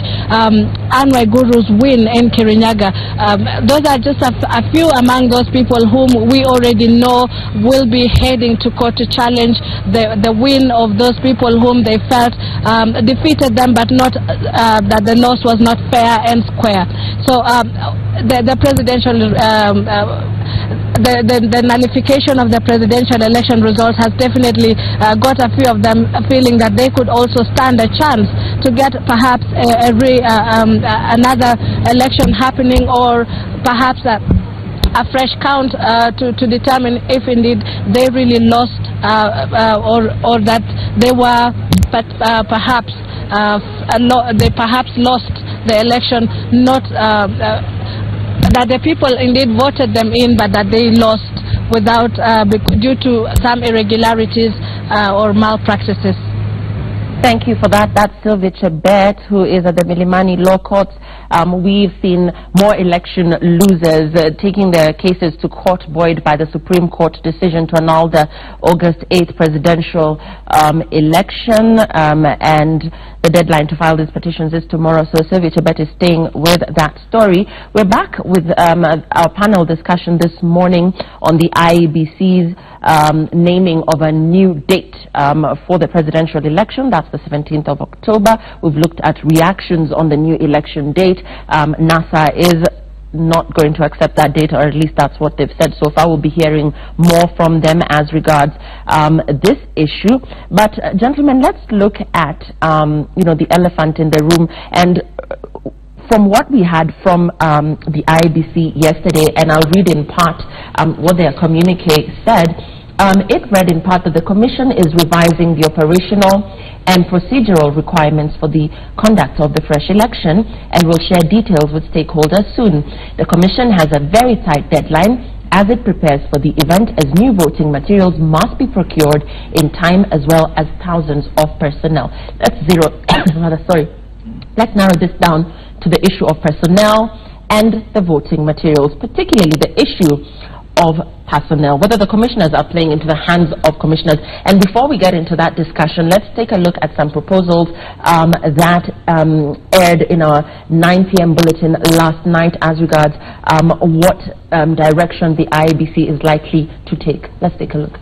Anwai Guru's win in Kirinyaga. Those are just a few among those people whom we already know will be heading to court to challenge the win of those people whom they felt defeated them, but not that the loss was not fair and square. So the presidential the nullification of the presidential election results has definitely got a few of them feeling that they could also stand a chance to get perhaps another election happening, or perhaps a fresh count to determine if indeed they really lost or that they were they perhaps lost the election, not that the people indeed voted them in, but that they lost without due to some irregularities or malpractices. Thank you for that. That's Sylvia Chebet, who is at the Milimani Law Courts. We've seen more election losers taking their cases to court, buoyed by the Supreme Court decision to annul the August 8th presidential election, and the deadline to file these petitions is tomorrow. So Sylvia Chebet is staying with that story. We're back with our panel discussion this morning on the IEBC's naming of a new date for the presidential election. That's the 17th of October. We've looked at reactions on the new election date. NASA is not going to accept that date, or at least that's what they've said so far. We'll be hearing more from them as regards this issue. But gentlemen, let's look at the elephant in the room. And from what we had from the IEBC yesterday, and I'll read in part what their communique said, it read in part that the Commission is revising the operational and procedural requirements for the conduct of the fresh election and will share details with stakeholders soon. The Commission has a very tight deadline as it prepares for the event, as new voting materials must be procured in time as well as thousands of personnel. Let's narrow this down to the issue of personnel and the voting materials, particularly the issue of personnel, whether the commissioners are playing into the hands of commissioners. And before we get into that discussion, let's take a look at some proposals that aired in our 9 p.m. bulletin last night as regards what direction the IEBC is likely to take. Let's take a look.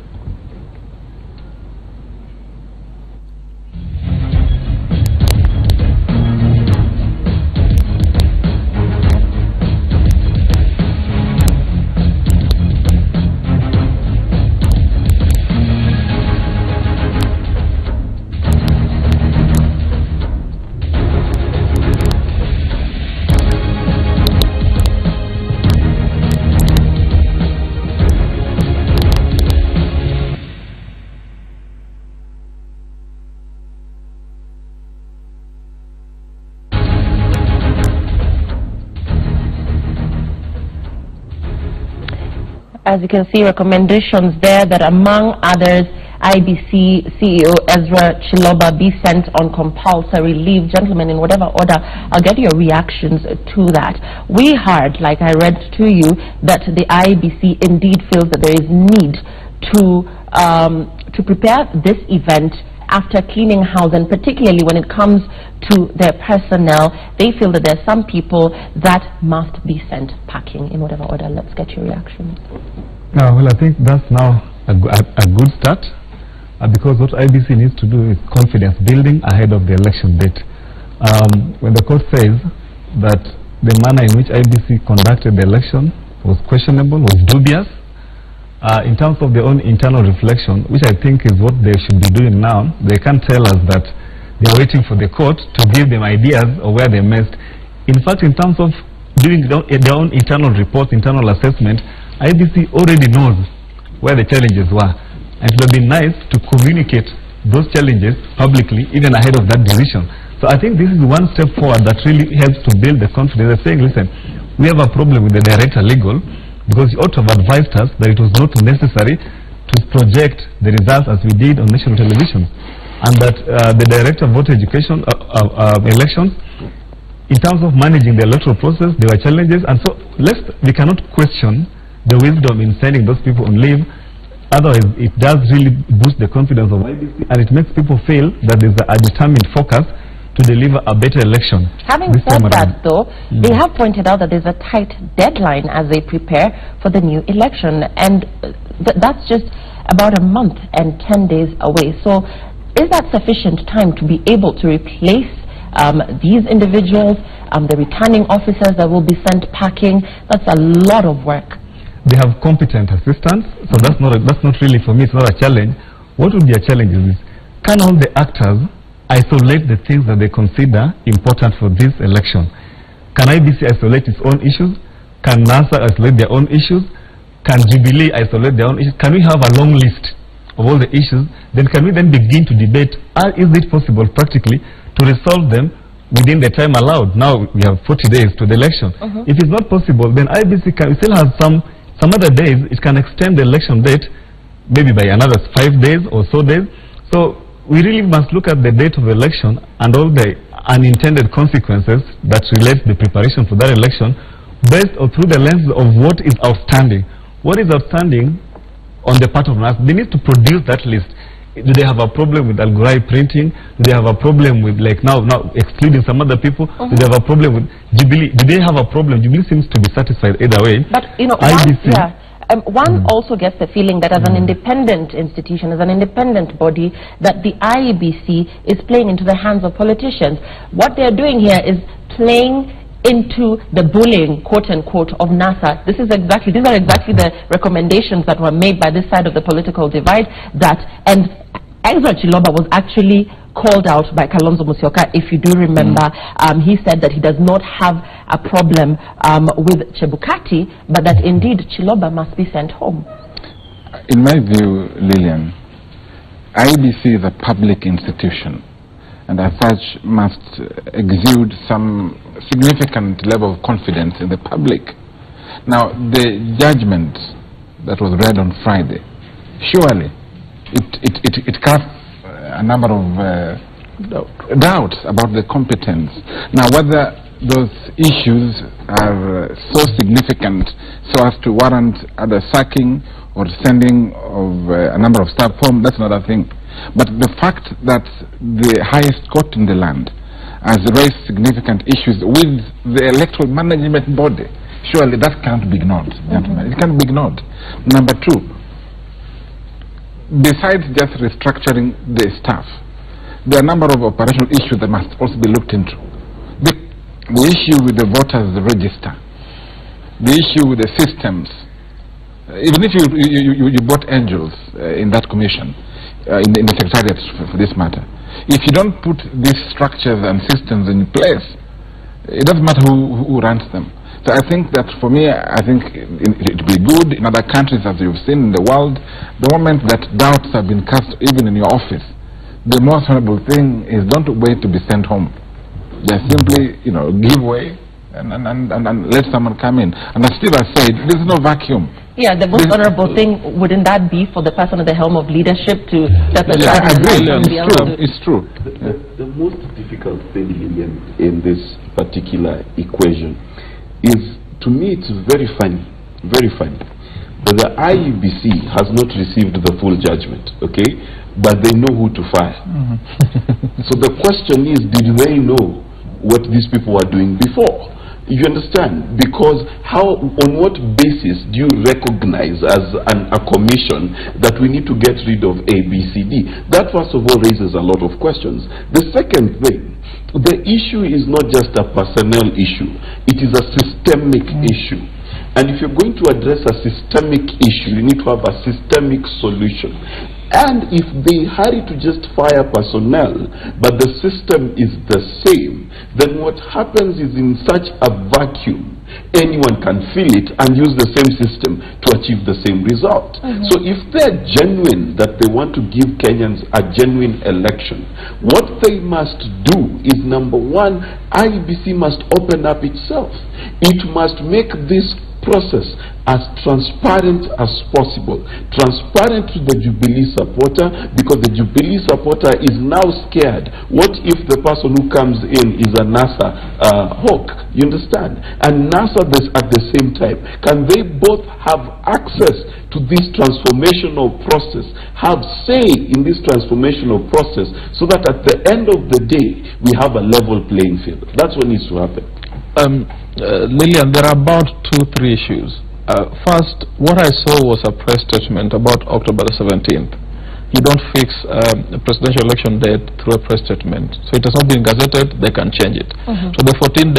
As you can see, recommendations there that, among others, IBC CEO Ezra Chiloba be sent on compulsory leave. Gentlemen, in whatever order, I'll get your reactions to that. We heard, like I read to you, that the IBC indeed feels that there is need to prepare this event after cleaning house, and particularly when it comes to their personnel, they feel that there are some people that must be sent packing. In whatever order, let's get your reaction. Well, I think that's now a good start, because what IBC needs to do is confidence building ahead of the election date. When the court says that the manner in which IBC conducted the election was questionable, was dubious, in terms of their own internal reflection, which I think is what they should be doing now, they can't tell us that they're waiting for the court to give them ideas of where they missed. In fact, in terms of doing their own internal reports, internal assessment, IBC already knows where the challenges were. And it would have been nice to communicate those challenges publicly, even ahead of that decision. So I think this is one step forward that really helps to build the confidence. They're saying, listen, we have a problem with the director legal, because you ought to have advised us that it was not necessary to project the results as we did on national television, and that the director of voter education elections, in terms of managing the electoral process, there were challenges, and so we cannot question the wisdom in sending those people on leave. Otherwise, it does really boost the confidence of IBC, and it makes people feel that there's a determined focus to deliver a better election. Having said that, though, they have pointed out that there's a tight deadline as they prepare for the new election, and that's just about a month and 10 days away. So is that sufficient time to be able to replace these individuals, the returning officers that will be sent packing? That's a lot of work. They have competent assistants, so that's not really, for me, it's not a challenge. What would be a challenge is, can all the actors isolate the things that they consider important for this election? Can IBC isolate its own issues? Can NASA isolate their own issues? Can Jubilee isolate their own issues? Can we have a long list of all the issues? Then can we then begin to debate, is it possible practically to resolve them within the time allowed? Now we have 40 days to the election. If it's not possible, then IBC still has some other days. It can extend the election date maybe by another 5 days or so days. So we really must look at the date of the election and all the unintended consequences that relate to the preparation for that election, based or through the lens of what is outstanding. What is outstanding on the part of us? They need to produce that list. Do they have a problem with algorithm printing? Do they have a problem with, like, now excluding some other people? Do they have a problem with Jubilee? Do they have a problem? Jubilee seems to be satisfied either way. But, you know, one also gets the feeling that as an independent institution, as an independent body, that the IEBC is playing into the hands of politicians. What they're doing here is playing into the bullying, quote unquote, of NASA. These are exactly the recommendations that were made by this side of the political divide, and Ezra Chiloba was actually called out by Kalonzo Musyoka, if you do remember. He said that he does not have a problem with Chebukati, but that indeed Chiloba must be sent home. In my view, Lillian, IEBC is a public institution, and as such must exude some significant level of confidence in the public. Now, the judgment that was read on Friday, surely it cast a number of doubts about the competence. Now, whether those issues are so significant so as to warrant either sacking or sending of a number of staff home, that's another thing. But the fact that the highest court in the land has raised significant issues with the electoral management body, surely that can't be ignored, gentlemen. It can't be ignored. Number two, besides just restructuring the staff, there are a number of operational issues that must also be looked into. The issue with the voters register, the issue with the systems. Even if you brought angels in that commission, in the secretariat for this matter, if you don't put these structures and systems in place, it doesn't matter who runs them. So I think that for me, I think it would be good in other countries, as you've seen in the world, the moment that doubts have been cast even in your office, the most honorable thing is don't wait to be sent home. Just simply, give way and let someone come in. And as Steve has said, there's no vacuum. Yeah, the most honorable thing, wouldn't that be for the person at the helm of leadership to step aside? It's true. The most difficult thing, Lillian, in this particular equation is, to me, it's very funny, that the IEBC has not received the full judgment, okay? But they know who to fire. So the question is, did they know what these people were doing before? You understand? Because on what basis do you recognize as a commission that we need to get rid of ABCD? That first of all raises a lot of questions. The second thing, the issue is not just a personnel issue, it is a systemic issue. And if you're going to address a systemic issue, you need to have a systemic solution. And if they hurry to just fire personnel, but the system is the same, then what happens is, in such a vacuum, anyone can fill it and use the same system to achieve the same result. So if they're genuine, that they want to give Kenyans a genuine election, what they must do is, number one, IEBC must open up itself. It must make this process as transparent as possible. Transparent to the Jubilee supporter, because the Jubilee supporter is now scared. What if the person who comes in is a NASA hawk? You understand? And NASA at the same time. Can they both have access to this transformational process, have say in this transformational process, so that at the end of the day we have a level playing field? That's what needs to happen. Lillian, there are about 2-3 issues. First, what I saw was a press statement about October the 17th. You don't fix a presidential election date through a press statement. So it has not been gazetted, they can change it. So the 41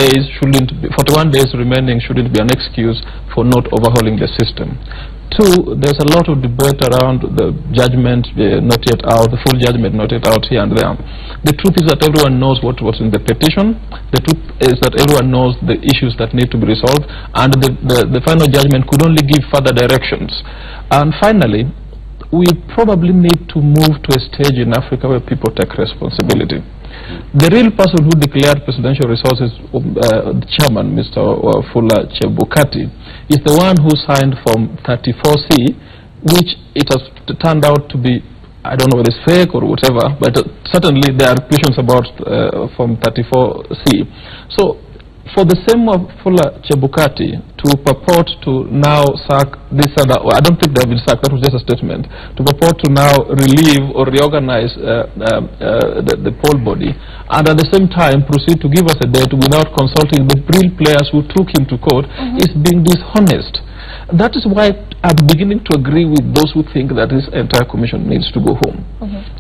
days remaining shouldn't be an excuse for not overhauling the system. Two, there's a lot of debate around the judgment not yet out, the full judgment not yet out here and there. The truth is that everyone knows what was in the petition. The truth is that everyone knows the issues that need to be resolved, and the final judgment could only give further directions. And finally, we probably need to move to a stage in Africa where people take responsibility. The real person who declared presidential resources, the chairman, Mr. Fuller Chebukati, is the one who signed Form 34C, which it has turned out to be, I don't know whether it's fake or whatever, but certainly there are questions about Form 34C. So, for the same of Fuller Chebukati to purport to now sack this other, I don't think they have been sacked, that was just a statement, to purport to now relieve or reorganize the poll body, and at the same time proceed to give us a date without consulting the real players who took him to court, is being dishonest. That is why I'm beginning to agree with those who think that this entire commission needs to go home.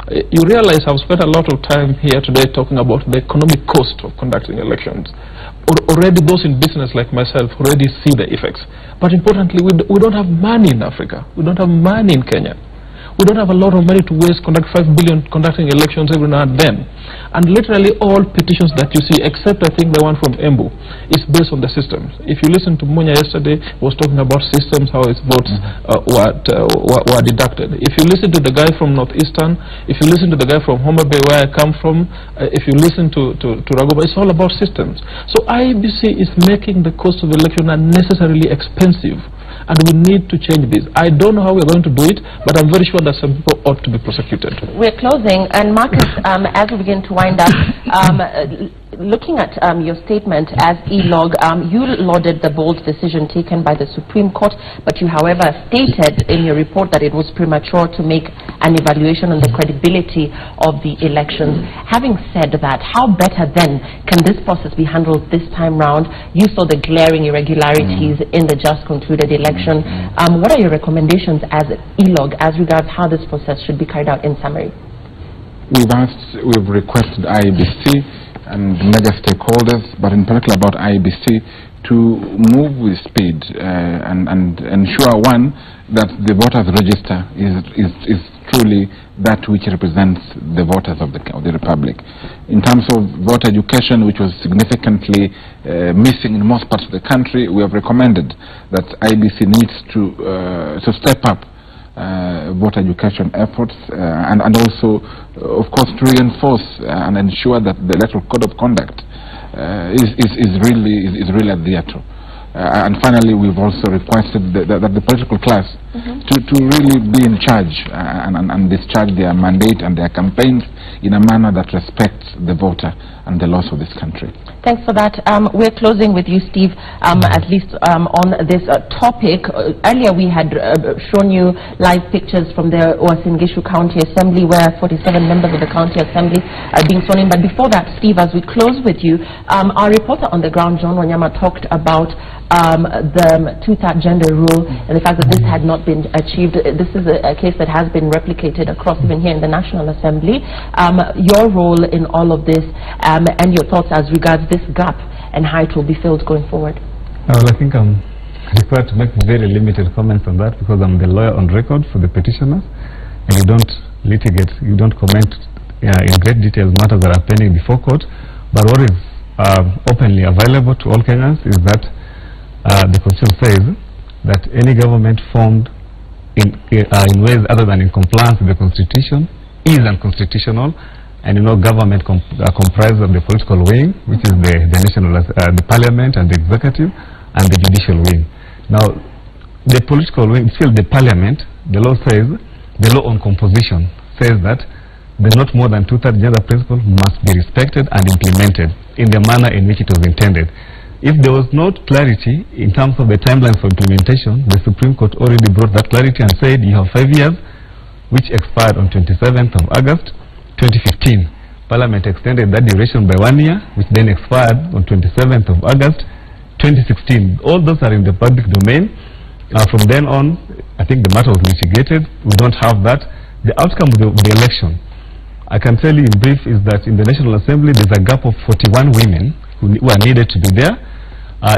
You realize I've spent a lot of time here today talking about the economic cost of conducting elections. Already those in business like myself already see the effects. But importantly, we don't have money in Africa. We don't have money in Kenya. We don't have a lot of money to waste, conduct 5 billion conducting elections every now and then. And literally all petitions that you see, except I think the one from Embu, is based on the systems. If you listen to Munya yesterday, he was talking about systems, how his votes were deducted. If you listen to the guy from Northeastern, if you listen to the guy from Homa Bay, where I come from, if you listen to Ragoba, it's all about systems. So IEBC is making the cost of election unnecessarily expensive, and we need to change this. I don't know how we're going to do it, but I'm very sure that some people ought to be prosecuted. We're closing, and Marcus, as we begin to wind up, looking at your statement as E-Log, you lauded the bold decision taken by the Supreme Court, but you, however, stated in your report that it was premature to make an evaluation on the credibility of the elections. Having said that, how better then can this process be handled this time round? You saw the glaring irregularities in the just concluded election. What are your recommendations as E-Log as regards how this process should be carried out in summary? We've requested IEBC and major stakeholders, but in particular about IEBC, to move with speed and ensure, one, that the voters register is truly that which represents the voters of the Republic. In terms of voter education, which was significantly missing in most parts of the country, we have recommended that IEBC needs to step up voter education efforts and also, of course, to reinforce and ensure that the electoral code of conduct is really adhered to. And finally, we've also requested that the political class to really be in charge and discharge their mandate and their campaigns in a manner that respects the voter and the laws of this country. Thanks for that. We're closing with you, Steve, at least on this topic. Earlier we had shown you live pictures from the Uasin Gishu County Assembly, where 47 members of the County Assembly are being sworn in. But before that, Steve, as we close with you, our reporter on the ground, John Wanyama, talked about the two-third gender rule and the fact that this had not been achieved. This is a case that has been replicated across even here in the National Assembly. Your role in all of this and your thoughts as regards this gap and how it will be filled going forward. Well, I think I'm required to make very limited comments on that because I'm the lawyer on record for the petitioners, and you don't litigate, you don't comment in great detail matters that are pending before court. But what is openly available to all Kenyans is that the Constitution says that any government formed in ways other than in compliance with the Constitution is unconstitutional. And government comprises of the political wing, which is the parliament and the executive, and the judicial wing. Now, the political wing, still the parliament, the law says, the law on composition says that the not more than two-thirds gender principle must be respected and implemented in the manner in which it was intended. If there was no clarity in terms of the timelines for implementation, the Supreme Court already brought that clarity and said you have 5 years, which expired on 27th of August 2015. Parliament extended that duration by 1 year, which then expired on 27th of August 2016. All those are in the public domain. From then on, I think the matter was litigated. We don't have that. The outcome of the election, I can tell you in brief, is that in the National Assembly there's a gap of 41 women who are needed to be there.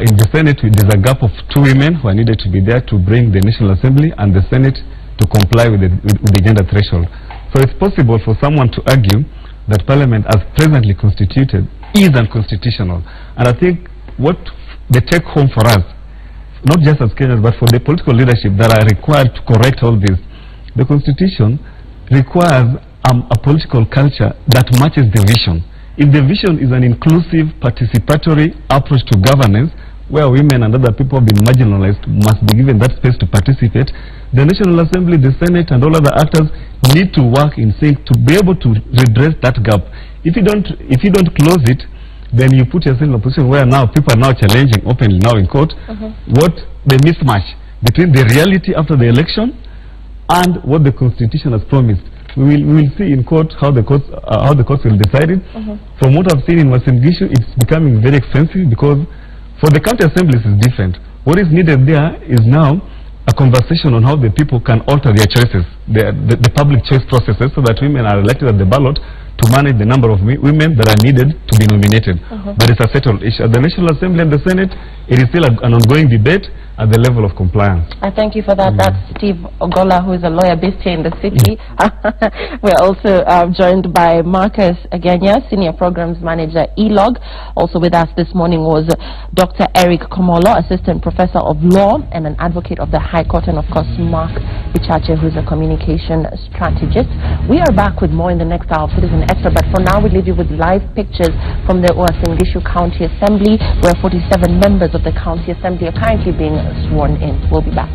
In the Senate there's a gap of 2 women who are needed to be there to bring the National Assembly and the Senate to comply with the gender threshold. So it's possible for someone to argue that Parliament as presently constituted is unconstitutional. And I think what the take home for us, not just as Kenyans, but for the political leadership that are required to correct all this, the Constitution requires a political culture that matches the vision. If the vision is an inclusive, participatory approach to governance, where women and other people have been marginalized must be given that space to participate, the National Assembly, the Senate and all other actors need to work in sync to be able to redress that gap. If you don't close it, then you put yourself in a position where now people are now challenging openly now in court what the mismatch between the reality after the election and what the Constitution has promised. We will see in court how the courts will decide it. From what I've seen in Uasin Gishu, it's becoming very expensive because for the county assemblies it's different. What is needed there is now a conversation on how the people can alter their choices, the public choice processes, so that women are elected at the ballot to to manage the number of women that are needed to be nominated. But it's a settled issue. At the National Assembly and the Senate, it is still an ongoing debate at the level of compliance. I thank you for that. That's Steve Ogola, who is a lawyer based here in the city. We're also joined by Marcus Agenya, Senior Programs Manager, ELOG. Also with us this morning was Dr. Eric Komolo, Assistant Professor of Law and an advocate of the High Court, and of course Mark Ichache, who's a communication strategist. We are back with more in the next hour. It is an extra, but for now we leave you with live pictures from the Uasin Gishu County Assembly, where 47 members of the County Assembly are currently being sworn in. We'll be back.